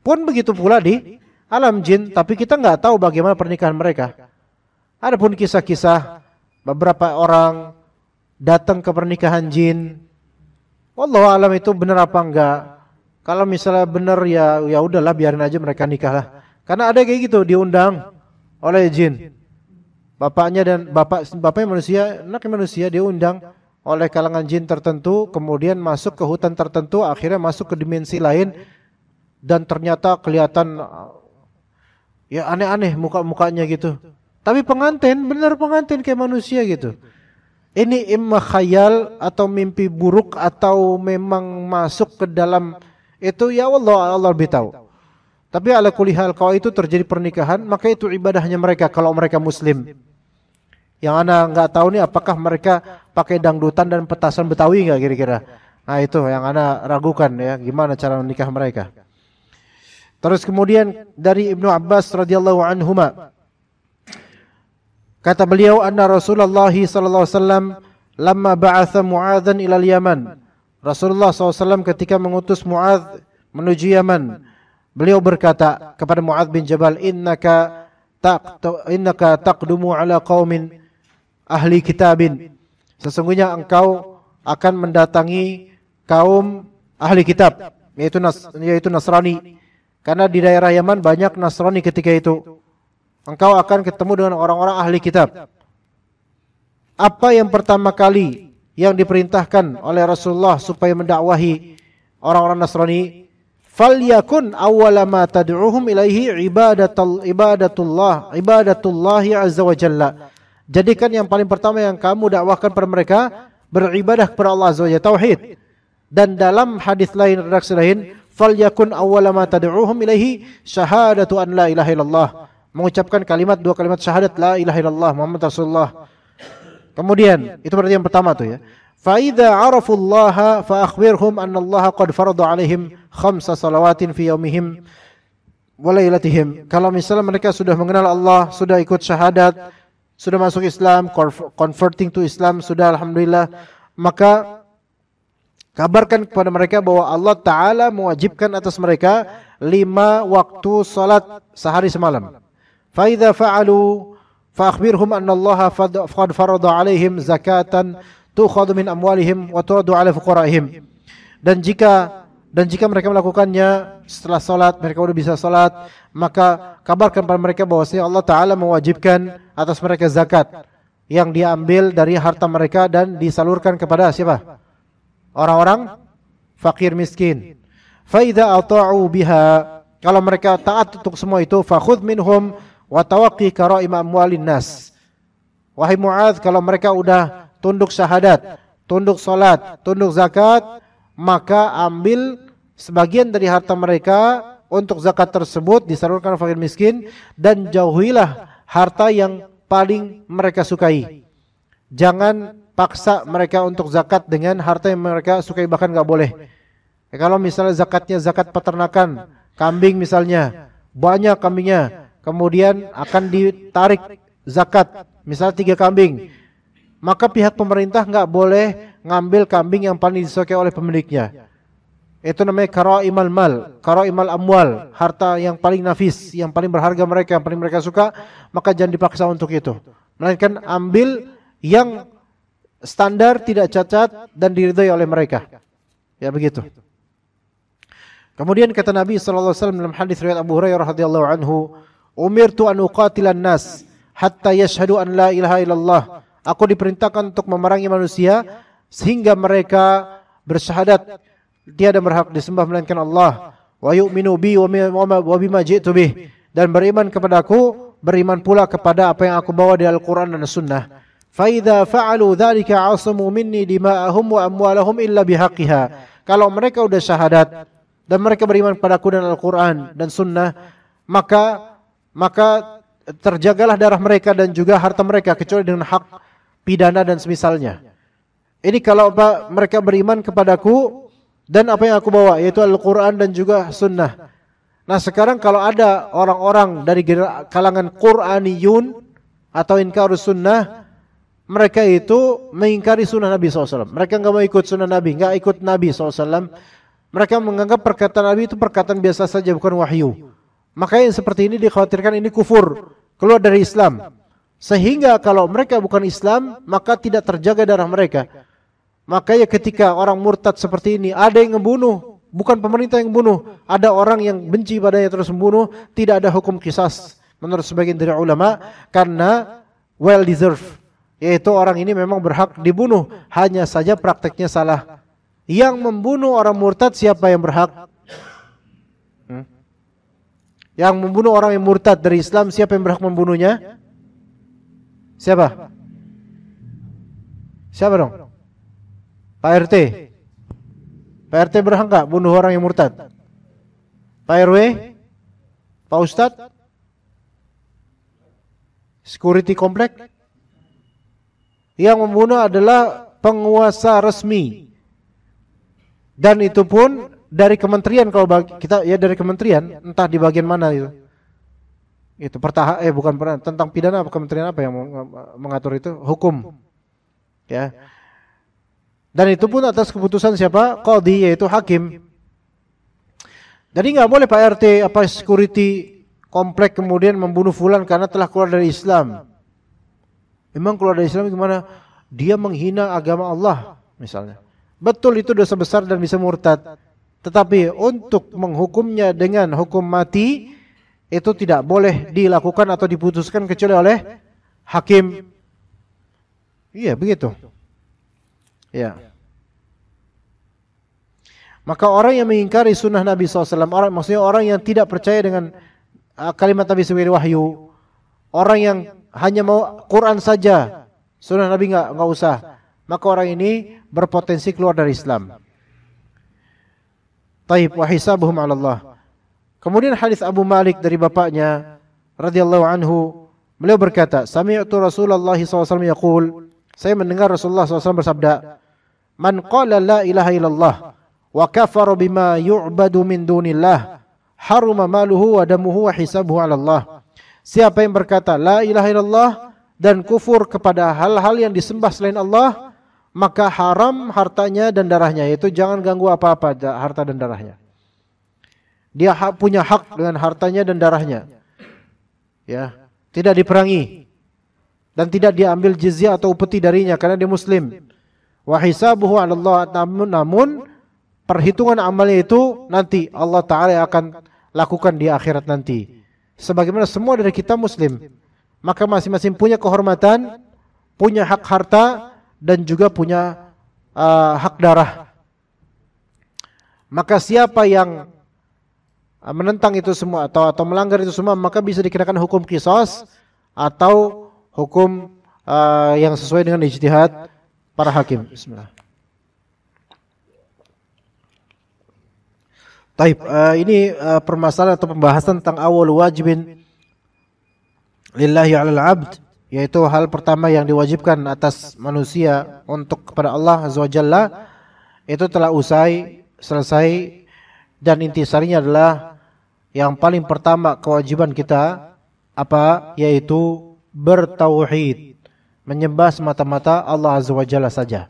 pun begitu pula di alam jin, tapi kita nggak tahu bagaimana pernikahan mereka. Adapun kisah-kisah beberapa orang datang ke pernikahan jin, wallahu alam itu benar apa enggak. Kalau misalnya benar ya udahlah, biarin aja mereka nikah lah. Karena ada kayak gitu, diundang oleh jin. Bapaknya manusia, anaknya manusia, diundang oleh kalangan jin tertentu, kemudian masuk ke hutan tertentu, akhirnya masuk ke dimensi lain dan ternyata kelihatan ya aneh-aneh muka-mukanya gitu. Tapi pengantin, benar pengantin kayak manusia gitu. Ini imma khayal atau mimpi buruk atau memang masuk ke dalam itu, ya Allah lebih tahu. Tapi ala kulli hal, kalau itu terjadi pernikahan, maka itu ibadahnya mereka kalau mereka muslim. Yang ana nggak tahu nih apakah mereka pakai dangdutan dan petasan Betawi nggak kira-kira. Nah itu yang ana ragukan ya, gimana cara menikah mereka. Terus kemudian dari Ibnu Abbas radhiyallahu anhuma, kata beliau, anna Rasulullah sallallahu alaihi wasallam lamma ba'atha Mu'adzan ila al-Yaman. Rasulullah SAW ketika mengutus Mu'adz menuju Yaman, beliau berkata kepada Mu'adz bin Jabal, innaka taqdumu ala qaumin ahli kitabin. Sesungguhnya engkau akan mendatangi kaum ahli kitab, yaitu Nasrani. Karena di daerah Yaman banyak Nasrani ketika itu. Engkau akan ketemu dengan orang-orang ahli kitab. Apa yang pertama kali yang diperintahkan oleh Rasulullah supaya mendakwahi orang-orang Nasrani? Falyakun awwala ma tad'uhum ilaihi ibadatullahi azza wa jalla. Jadikan yang paling pertama yang kamu dakwahkan pada mereka beribadah kepada Allah azza wa jalla, tauhid. Dan dalam hadis lain, redaksi lain, falyakun awwala ma tad'uhum ilaihi syahadatu an la ilaha illallah. Mengucapkan dua kalimat syahadat la ilaha illallah Muhammad Rasulullah. Kemudian itu berarti yang pertama tuh ya. Fa idza arafullaha fa akhbirhum anna Allah qad farada alaihim 5 salawatin fi yaumihim wa lailatihim. Kalau misalnya mereka sudah mengenal Allah, sudah ikut syahadat, sudah masuk Islam, converting to Islam, sudah alhamdulillah, maka kabarkan kepada mereka bahwa Allah Ta'ala mewajibkan atas mereka 5 waktu salat sehari semalam. فَإِذَا فَعَلُوا فَأَخْبِرْهُمْ أَنَّ اللَّهَ قَدْ فَرَضَ عَلَيْهِمْ زَكَاةً تُؤْخَذُ مِنْ أَمْوَالِهِمْ وَتُرَدُّ عَلَى فُقَرَائِهِمْ. Dan jika Dan jika mereka melakukannya setelah salat, mereka sudah bisa salat, maka kabarkan pada mereka bahwasanya Allah Ta'ala mewajibkan atas mereka zakat yang diambil dari harta mereka dan disalurkan kepada siapa? Orang-orang fakir miskin. Fa idza ata'u biha, kalau mereka taat untuk semua itu, fakhudh minhum wa tawaqqi kara'im amwalin nas. Wahai Muadz, kalau mereka udah tunduk syahadat, tunduk salat, tunduk zakat, maka ambil sebagian dari harta mereka untuk zakat tersebut disalurkan fakir miskin, dan jauhilah harta yang paling mereka sukai. Jangan paksa mereka untuk zakat dengan harta yang mereka sukai, bahkan nggak boleh. Kalau misalnya zakatnya zakat peternakan, kambing misalnya, banyak kambingnya, kemudian akan ditarik zakat, misalnya 3 kambing, maka pihak pemerintah nggak boleh ngambil kambing yang paling disukai oleh pemiliknya. Itu namanya karaimal mal, karaimal amwal, harta yang paling nafis, yang paling berharga mereka, yang paling mereka suka, maka jangan dipaksa untuk itu. Melainkan ambil yang standar, tidak cacat dan diridhai oleh mereka. Ya begitu. Kemudian kata Nabi sallallahu alaihi wasallam dalam hadis riwayat Abu Hurairah radhiyallahu anhu, "Umirtu an uqatilan nas hatta yashhadu an la ilaha illallah." Aku diperintahkan untuk memerangi manusia sehingga mereka bersyahadat tiada berhak disembah melainkan Allah, wa yu'minu bi wa bima ji'tu bih, dan beriman kepadaku, beriman pula kepada apa yang aku bawa di Al-Qur'an dan Sunnah. Fa idza fa'alu dzalika 'asamu minni dima'ahum wa amwalahum illa bihaqqiha. Kalau mereka sudah syahadat dan mereka beriman kepadaku dan Al-Qur'an dan Sunnah, maka terjagalah darah mereka dan juga harta mereka kecuali dengan hak pidana dan semisalnya. Ini kalau mereka beriman kepadaku dan apa yang aku bawa, yaitu Al-Quran dan juga Sunnah. Nah sekarang kalau ada orang-orang dari kalangan Qur'aniyun atau inkarus Sunnah, mereka itu mengingkari Sunnah Nabi SAW. Mereka nggak mau ikut Sunnah Nabi, nggak ikut Nabi SAW. Mereka menganggap perkataan Nabi itu perkataan biasa saja, bukan wahyu. Maka yang seperti ini dikhawatirkan ini kufur, keluar dari Islam. Sehingga kalau mereka bukan Islam, maka tidak terjaga darah mereka. Makanya ketika orang murtad seperti ini, ada yang membunuh, bukan pemerintah yang membunuh, ada orang yang benci padanya terus membunuh, tidak ada hukum qisas menurut sebagian dari ulama, karena well deserved, yaitu orang ini memang berhak dibunuh, hanya saja prakteknya salah. Yang membunuh orang murtad siapa yang berhak? Yang membunuh orang yang murtad dari Islam, siapa yang berhak membunuhnya? Siapa? Siapa dong? Pak RT. Pak RT berhak enggak bunuh orang yang murtad? Pak RW? Pak Ustadz? Security komplek? Yang membunuh adalah penguasa resmi. Dan itu pun dari kementerian, kalau kita ya dari kementerian, entah di bagian mana itu. Itu bukan tentang pidana, kementerian apa yang mengatur itu? Hukum. Ya. Dan itu pun atas keputusan siapa? Qadhi, yaitu hakim. Jadi nggak boleh Pak RT security komplek kemudian membunuh fulan karena telah keluar dari Islam. Memang keluar dari Islam gimana? Dia menghina agama Allah misalnya. Betul, itu dosa besar dan bisa murtad. Tetapi untuk menghukumnya dengan hukum mati itu tidak boleh dilakukan atau diputuskan kecuali oleh hakim. Iya begitu. Ya. Maka orang yang mengingkari sunnah Nabi SAW, maksudnya orang yang tidak percaya dengan kalimat Nabi sebagai wahyu, orang yang hanya mau Quran saja, sunnah Nabi nggak usah, maka orang ini berpotensi keluar dari Islam. Taib wa hisabuhum 'ala Allah. Kemudian hadis Abu Malik dari bapaknya radhiyallahu anhu, beliau berkata, sami'tu Rasulullah SAW yaqul, saya mendengar Rasulullah SAW bersabda, man qala la ilaha illallah wa kafara bima yu'badu min dunillah haruma maluhu wa damuhu wa hisabuhu 'ala Allah. Siapa yang berkata la ilaha illallah dan kufur kepada hal-hal yang disembah selain Allah, maka haram hartanya dan darahnya, yaitu jangan ganggu apa-apa harta dan darahnya. Dia punya hak dengan hartanya dan darahnya. Ya, tidak diperangi dan tidak diambil jizyah atau upeti darinya karena dia muslim. Wa hisabuhu 'ala Allah, namun perhitungan amalnya itu nanti Allah Ta'ala akan lakukan di akhirat nanti. Sebagaimana semua dari kita muslim, maka masing-masing punya kehormatan, punya hak harta, dan juga punya hak darah. Maka siapa yang menentang itu semua atau melanggar itu semua, maka bisa dikenakan hukum qisas atau hukum yang sesuai dengan ijtihad para hakim. Bismillah. Taib, ini permasalahan atau pembahasan tentang awal wajibin lillahi 'alal 'abd, yaitu hal pertama yang diwajibkan atas manusia untuk kepada Allah Azza wa Jalla itu telah selesai, dan intisarinya adalah yang paling pertama kewajiban kita apa? Yaitu bertauhid, menyembah semata-mata Allah Azza wa Jalla saja.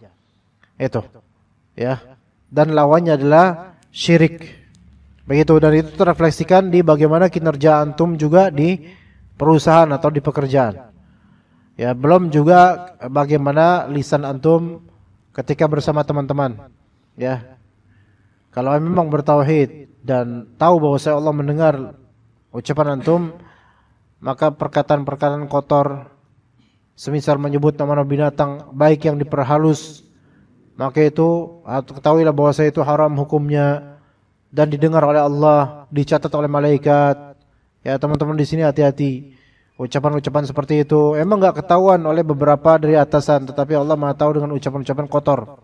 Itu ya. Dan lawannya adalah syirik. Begitu, dan itu terrefleksikan di bagaimana kinerja antum juga di perusahaan atau di pekerjaan. Ya, belum juga bagaimana lisan antum ketika bersama teman-teman. Ya. Kalau memang bertauhid dan tahu bahwa Allah mendengar ucapan antum, maka perkataan-perkataan kotor, semisal menyebut nama binatang baik yang diperhalus, maka itu ketahuilah bahwa itu haram hukumnya dan didengar oleh Allah, dicatat oleh malaikat. Ya, teman-teman di sini hati-hati. Ucapan-ucapan seperti itu emang enggak ketahuan oleh beberapa dari atasan, tetapi Allah Maha tahu dengan ucapan-ucapan kotor.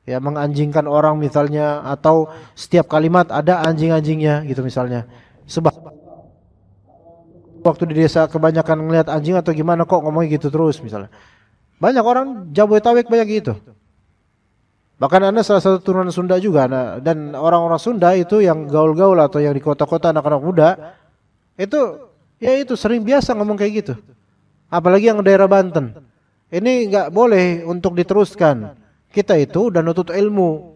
Ya, menganjingkan orang misalnya, atau setiap kalimat ada anjing-anjingnya gitu misalnya. Sebab waktu di desa kebanyakan ngelihat anjing atau gimana kok ngomongnya gitu terus misalnya. Banyak orang Jabodetabek banyak gitu. Bahkan Anda salah satu turunan Sunda juga, dan orang-orang Sunda itu yang gaul-gaul atau yang di kota-kota anak-anak muda itu ya itu sering biasa ngomong kayak gitu. Apalagi yang daerah Banten. Ini enggak boleh untuk diteruskan. Kita itu udah nutut ilmu.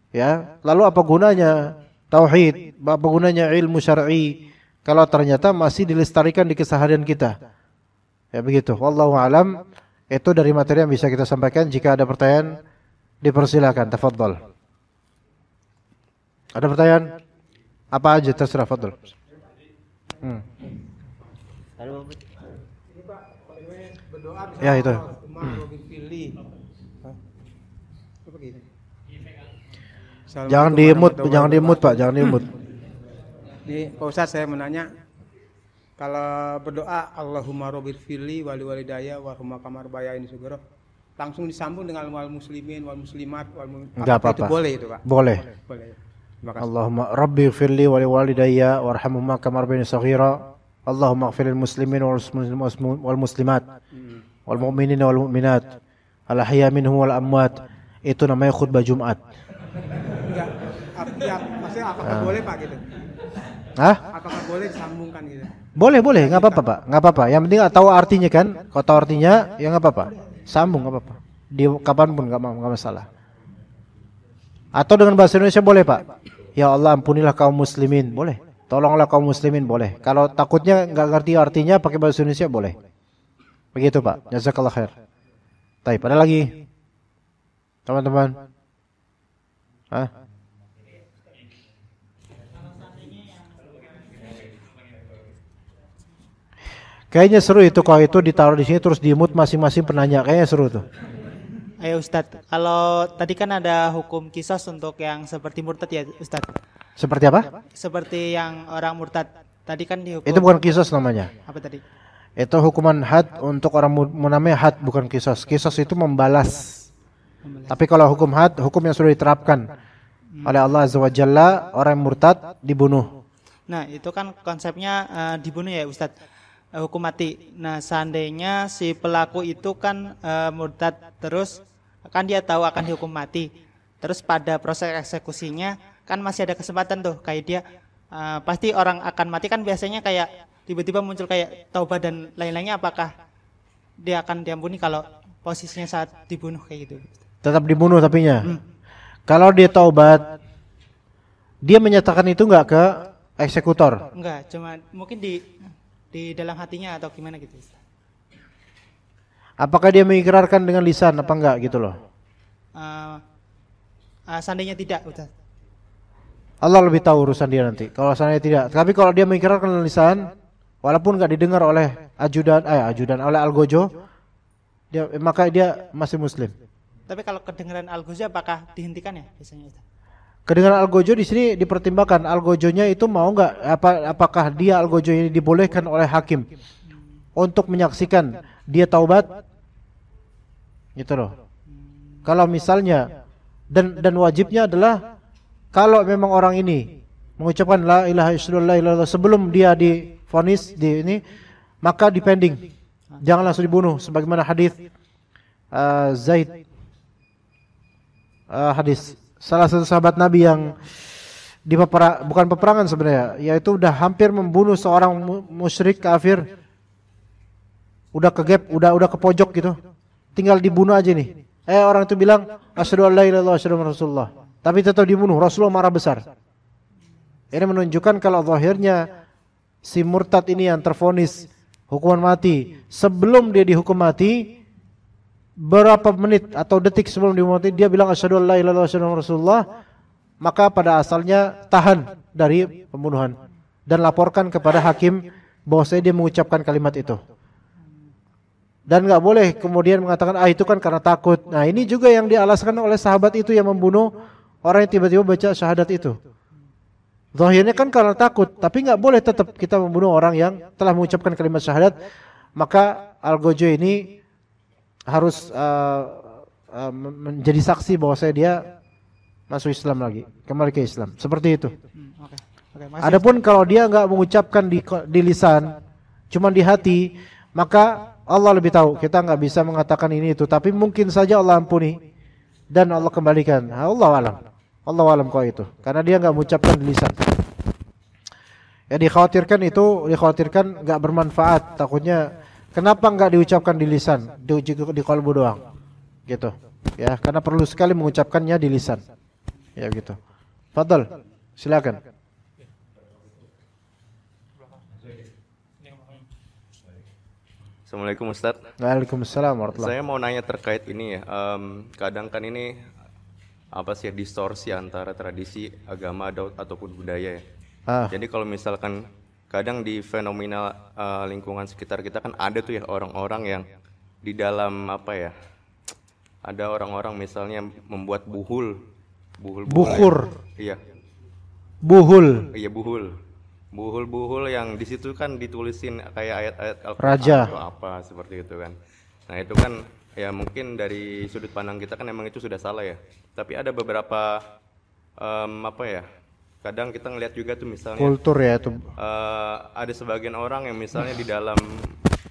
Ya, lalu apa gunanya tauhid? Apa gunanya ilmu syar'i kalau ternyata masih dilestarikan di keseharian kita? Ya begitu. Wallahu alam. Itu dari materi yang bisa kita sampaikan. Jika ada pertanyaan, dipersilakan, tafadhol. Ada pertanyaan? Apa aja terserah, fadhol. Ya itu. Jangan di-mute, Pak, jangan di-mute. Ini Pak Ustaz, saya menanya, kalau berdoa Allahumma robbirfirli wali walidaya warhumma kamar bayaini sugoro, langsung disambung dengan wal muslimin wal muslimat enggak apa-apa. Itu boleh itu, Pak? Boleh. Boleh. Terima kasih. Allahumma rabbighfirli wa liwalidayya warhamhuma kama rabbayani shaghira. Allahumma ighfirlil muslimin wal muslimat wal mu'minina wal mu'minat al ahya minhum wal amwat. Itu namanya khutbah Jumat. Enggak. Ya, maksudnya apakah boleh, Pak, gitu? Hah? Apakah boleh disambungkan gitu? Boleh, enggak apa-apa, Pak. Enggak apa-apa. Yang penting tahu artinya kan. Kalau tahu artinya ya enggak apa-apa. Sambung enggak apa-apa. Di kapanpun enggak masalah. Atau dengan bahasa Indonesia boleh, Pak. Ya Allah, ampunilah kaum muslimin, boleh. Tolonglah kaum muslimin, boleh. Kalau takutnya enggak ngerti artinya pakai bahasa Indonesia boleh. Begitu, Pak. Jazakallah khair. Baik, ada lagi? Teman-teman. Hah? Kayaknya seru itu kalau itu ditaruh di sini terus di-mute masing-masing penanya. Kayaknya seru tuh. Ayo Ustadz, kalau tadi kan ada hukum qisas untuk yang seperti murtad ya Ustadz. Seperti apa? Seperti yang orang murtad. Tadi kan dihukum. Itu bukan qisas namanya. Apa tadi? Itu hukuman had untuk orang namanya had, bukan qisas. Qisas itu membalas. Tapi kalau hukum had, hukum yang sudah diterapkan oleh Allah Azza wa Jalla, orang yang murtad dibunuh. Nah, itu kan konsepnya dibunuh ya Ustadz. Hukum mati. Nah, seandainya si pelaku itu kan murtad, terus kan dia tahu akan dihukum mati. Terus pada proses eksekusinya kan masih ada kesempatan tuh, kayak dia pasti orang akan mati kan biasanya kayak tiba-tiba muncul kayak taubat dan lain-lainnya, apakah dia akan diampuni kalau posisinya saat dibunuh kayak gitu? Tetap dibunuh tapinya. Kalau dia taubat, dia menyatakan itu enggak ke eksekutor? Enggak, cuma mungkin di dalam hatinya atau gimana gitu. Apakah dia mengikrarkan dengan lisan apa enggak gitu loh? seandainya tidak, Ustaz? Allah lebih tahu urusan dia nanti. Kalau seandainya tidak, tapi kalau dia mengikirkan dengan lisan, walaupun nggak didengar oleh ajudan oleh algojo, maka dia masih muslim. Tapi kalau kedengaran algojo apakah dihentikan ya biasanya, Ustaz? Kedengaran algojo di sini dipertimbangkan algojonya itu mau nggak apakah dia algojo ini dibolehkan oleh hakim untuk menyaksikan dia taubat, gitu loh. Kalau misalnya dan wajibnya adalah kalau memang orang ini mengucapkan la ilaha illallah sebelum dia divonis di ini, maka dipending, jangan langsung dibunuh sebagaimana hadis Zaid hadis salah satu sahabat Nabi yang bukan peperangan sebenarnya, yaitu udah hampir membunuh seorang musyrik kafir, udah ke gap, udah ke pojok gitu, tinggal dibunuh aja nih. Orang itu bilang asyhadu an la ilaha illallah asyhadu anna rasulullah, tapi tetap dibunuh. Rasulullah marah besar. Ini menunjukkan kalau zahirnya si murtad ini yang tervonis hukuman mati, sebelum dia dihukum mati, berapa menit atau detik sebelum dimati dia bilang asyhadu an la ilaha illallah asyhadu anna rasulullah, maka pada asalnya tahan dari pembunuhan dan laporkan kepada hakim bahwasanya dia mengucapkan kalimat itu. Dan enggak boleh kemudian mengatakan itu kan karena takut. Nah, ini juga yang dialaskan oleh sahabat itu yang membunuh orang yang tiba-tiba baca syahadat itu. Zahirnya kan karena takut, tapi enggak boleh tetap kita membunuh orang yang telah mengucapkan kalimat syahadat. Maka algojo ini harus menjadi saksi bahwa dia masuk Islam lagi, kembali ke Islam. Seperti itu. Adapun kalau dia enggak mengucapkan di lisan, cuma di hati, maka Allah lebih tahu. Kita enggak bisa mengatakan ini itu, tapi mungkin saja Allah ampuni dan Allah kembalikan. Allah alam kau itu, karena dia enggak mengucapkan di lisan. Ya dikhawatirkan enggak bermanfaat, takutnya. Kenapa enggak diucapkan di lisan, di qalbu doang, gitu. Ya, karena perlu sekali mengucapkannya di lisan. Ya gitu. Fadal, silakan. Assalamualaikum Ustaz. Waalaikumsalam warahmatullahi. Saya mau nanya terkait ini ya. Kadang kan ini apa sih distorsi antara tradisi agama ataupun budaya ya. Jadi kalau misalkan kadang di fenomena lingkungan sekitar kita kan ada tuh ya orang-orang yang di dalam apa ya, ada orang-orang misalnya membuat buhul. Iya. Buhul yang di situ kan ditulisin kayak ayat-ayat Al-Qur'an atau apa seperti itu kan. Nah, itu kan ya mungkin dari sudut pandang kita kan emang itu sudah salah ya. Tapi ada beberapa apa ya? Kadang kita ngelihat juga tuh misalnya kultur ya itu. Ada sebagian orang yang misalnya di dalam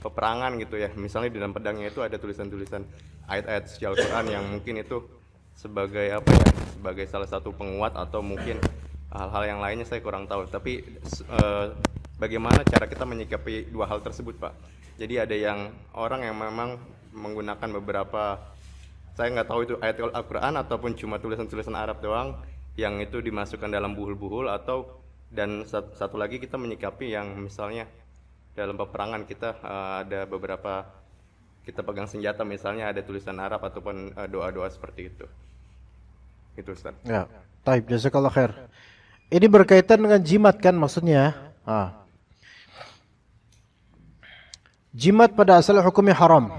peperangan gitu ya, misalnya di dalam pedangnya itu ada tulisan-tulisan ayat-ayat suci Al-Qur'an yang mungkin itu sebagai apa ya, sebagai salah satu penguat atau mungkin hal-hal yang lainnya saya kurang tahu. Tapi bagaimana cara kita menyikapi dua hal tersebut, Pak? Jadi ada yang orang yang memang menggunakan beberapa, saya nggak tahu itu ayat Al-Qur'an ataupun cuma tulisan-tulisan Arab doang, yang itu dimasukkan dalam buhul-buhul, atau dan satu lagi kita menyikapi yang misalnya dalam peperangan kita ada beberapa kita pegang senjata misalnya ada tulisan Arab ataupun doa-doa seperti itu. Itu Ustaz. Ya, taib, jazakallah khair. Ini berkaitan dengan jimat kan maksudnya? Jimat pada asal hukumnya haram.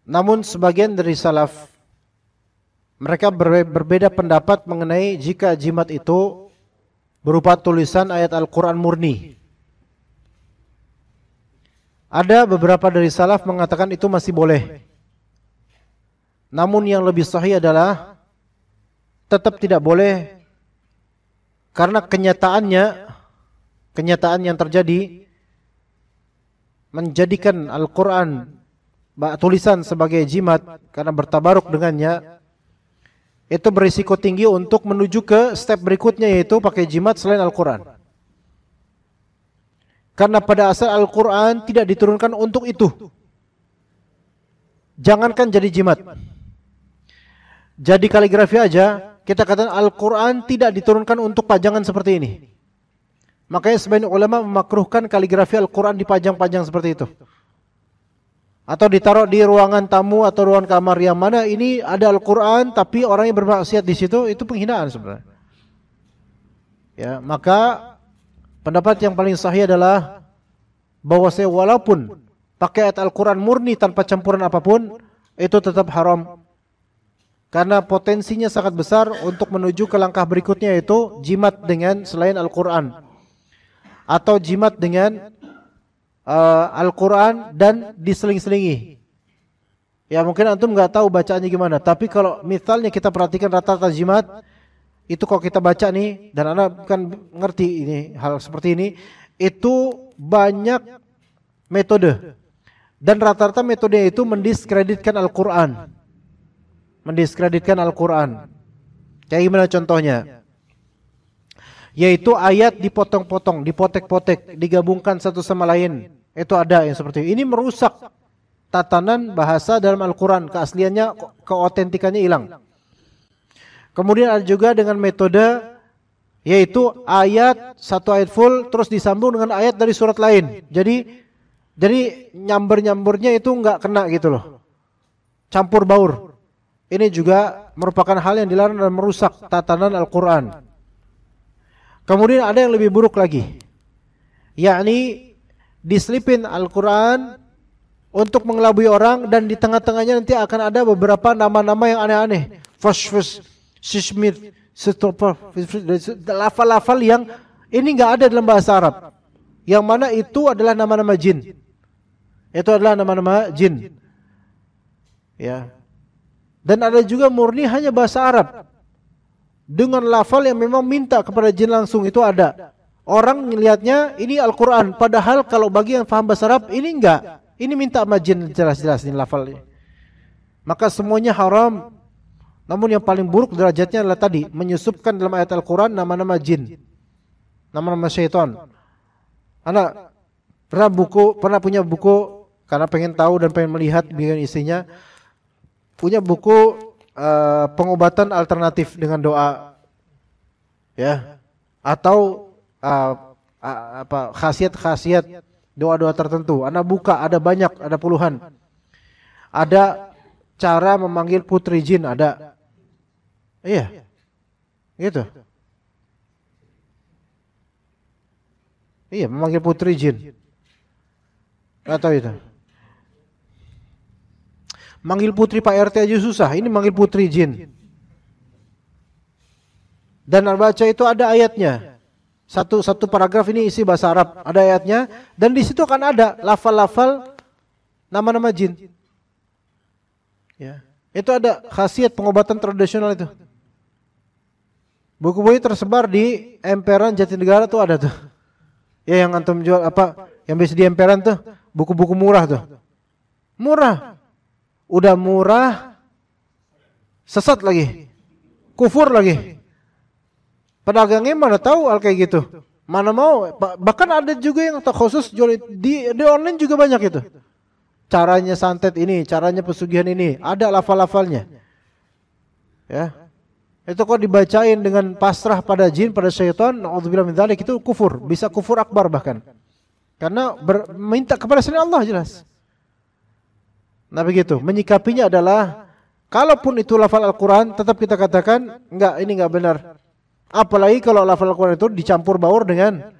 Namun sebagian dari salaf mereka berbeda pendapat mengenai jika jimat itu berupa tulisan ayat Al-Quran murni. Ada beberapa dari salaf mengatakan itu masih boleh. Namun yang lebih sahih adalah tetap tidak boleh, karena kenyataan yang terjadi menjadikan Al-Quran tulisan sebagai jimat karena bertabaruk dengannya, itu berisiko tinggi untuk menuju ke step berikutnya, yaitu pakai jimat selain Al-Quran. Karena pada asal Al-Quran tidak diturunkan untuk itu. Jangankan jadi jimat, jadi kaligrafi aja, kita katakan Al-Quran tidak diturunkan untuk pajangan seperti ini. Makanya sebagian ulama memakruhkan kaligrafi Al-Quran dipajang-pajang seperti itu. atau ditaruh di ruangan tamu atau ruangan kamar yang mana ini ada Al-Quran tapi orang yang bermaksiat di situ, itu penghinaan sebenarnya. Ya, maka pendapat yang paling sahih adalah bahwasanya walaupun pakai ayat Al-Quran murni tanpa campuran apapun, itu tetap haram. Karena potensinya sangat besar untuk menuju ke langkah berikutnya, yaitu jimat dengan selain Al-Quran, atau jimat dengan Al-Quran dan diseling-selingi. Ya mungkin antum nggak tahu bacaannya gimana, tapi kalau misalnya kita perhatikan rata-rata jimat itu, kalau kita baca nih, dan anda kan ngerti ini hal seperti ini, itu banyak metode, dan rata-rata metode itu mendiskreditkan Al-Quran. Mendiskreditkan Al-Quran. Kayak gimana contohnya? Yaitu ayat dipotong-potong, dipotek-potek, digabungkan satu sama lain. Itu ada yang seperti ini. Ini merusak tatanan bahasa dalam Al-Quran. Keasliannya, keotentikannya hilang. Kemudian ada juga dengan metode, yaitu ayat, satu ayat full, terus disambung dengan ayat dari surat lain. Jadi nyamber-nyambernya itu nggak kena gitu loh. Campur baur. Ini juga merupakan hal yang dilarang dan merusak tatanan Al-Quran. Kemudian ada yang lebih buruk lagi, yakni diselipin Al-Quran untuk mengelabui orang, dan di tengah-tengahnya nanti akan ada beberapa nama-nama yang aneh-aneh. Fashfus, Shishmir, Setopa, lafal-lafal yang ini nggak ada dalam bahasa Arab, yang mana itu adalah nama-nama jin. Itu adalah nama-nama jin. Ya. Dan ada juga murni hanya bahasa Arab dengan lafal yang memang minta kepada jin langsung, itu ada. Orang melihatnya ini Al-Quran, padahal kalau bagi yang paham bahasa Arab ini enggak. Ini minta sama jin jelas-jelas ini lafalnya. Maka semuanya haram. Namun yang paling buruk derajatnya adalah tadi, menyusupkan dalam ayat Al-Quran nama-nama jin, nama-nama syaitan. Anak pernah punya buku karena pengen tahu dan pengen melihat bagian isinya. Punya buku pengobatan alternatif dengan doa, ya, atau khasiat-khasiat doa-doa tertentu. Anak buka, ada banyak, ada puluhan. Ada cara memanggil putri jin, ada. Iya, gitu. Iya, memanggil putri jin. Atau itu. Manggil putri Pak RT aja susah, ini manggil putri jin. Dan baca itu ada ayatnya. Satu paragraf ini isi bahasa Arab, ada ayatnya, dan di situ akan ada lafal-lafal nama-nama jin. Ya. Itu ada khasiat pengobatan tradisional itu. Buku-buku tersebar di emperan Jatinegara tuh ada tuh. Ya yang antum jual apa? Yang bisa di emperan tuh, buku-buku murah tuh. Murah. Udah murah, sesat lagi, kufur lagi. Pedagangnya mana tahu al kayak gitu, mana mau. Bahkan ada juga yang khusus jual di online juga banyak itu. Caranya santet ini, caranya pesugihan ini, ada lafal-lafalnya. Ya, itu kok dibacain dengan pasrah pada jin, pada syaitan, na'udzubillah min dzalik, itu kufur, bisa kufur akbar bahkan. Karena minta kepada selain Allah jelas. Nah begitu, menyikapinya adalah kalaupun itu lafal Al-Quran, tetap kita katakan enggak, ini enggak benar. Apalagi kalau lafal Al-Quran itu dicampur baur dengan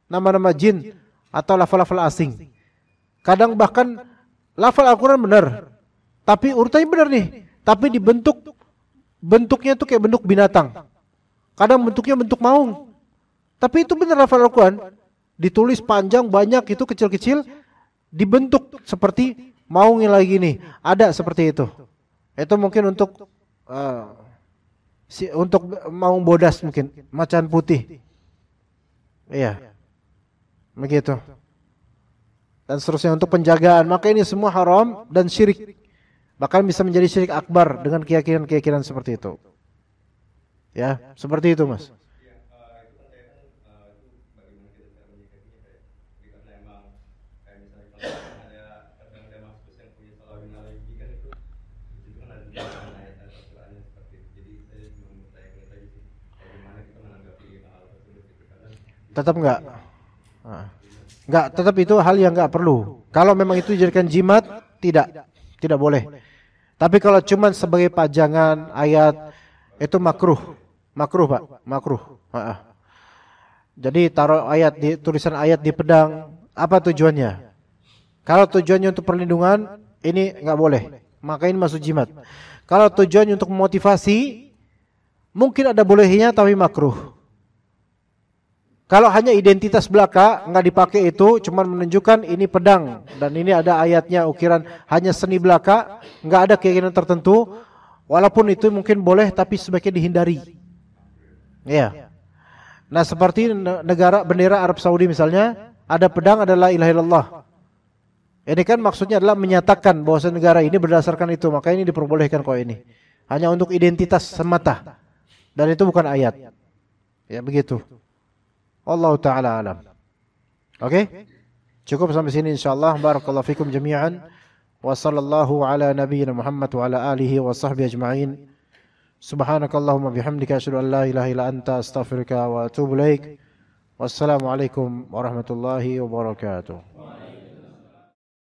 nama-nama jin atau lafal-lafal asing. Kadang bahkan lafal Al-Quran benar, tapi urutannya benar nih, tapi bentuknya itu kayak bentuk binatang. Kadang bentuknya bentuk maung, tapi itu benar lafal Al-Quran, ditulis panjang banyak, itu kecil-kecil, dibentuk seperti maung yang lagi nih, ada seperti itu. Itu mungkin untuk maung bodas mungkin, macan putih. Iya. Begitu. Dan seterusnya untuk penjagaan. Maka ini semua haram dan syirik. Bahkan bisa menjadi syirik akbar dengan keyakinan-keyakinan seperti itu. Ya, seperti itu, Mas. Tetap enggak, tetap itu hal yang enggak perlu. Kalau memang itu dijadikan jimat, tidak boleh. Tapi kalau cuman sebagai pajangan ayat itu makruh, Pak, makruh. Jadi taruh tulisan ayat di pedang, apa tujuannya? Kalau tujuannya untuk perlindungan, ini nggak boleh, maka ini masuk jimat. Kalau tujuannya untuk memotivasi, mungkin ada bolehnya tapi makruh. Kalau hanya identitas belaka, nggak dipakai itu, cuman menunjukkan ini pedang dan ini ada ayatnya, ukiran hanya seni belaka, nggak ada keinginan tertentu. Walaupun itu mungkin boleh, tapi sebaiknya dihindari. Ya. Nah, seperti negara bendera Arab Saudi misalnya, ada pedang adalah la ilaha illallah. Ini kan maksudnya adalah menyatakan bahwa negara ini berdasarkan itu, maka ini diperbolehkan kok ini. Hanya untuk identitas semata. Dan itu bukan ayat. Ya begitu. Wallahu taala alam. Oke? Cukup sampai sini insyaallah. Barakallahu fikum jami'an. Wa sallallahu ala nabiyyina Muhammad wa ala alihi wa sahbihi ajma'in. Subhanakallahumma bihamdika asyhadu an la ilaha illa anta astaghfiruka wa atubu ilaik. Wassalamu alaikum warahmatullahi wabarakatuh.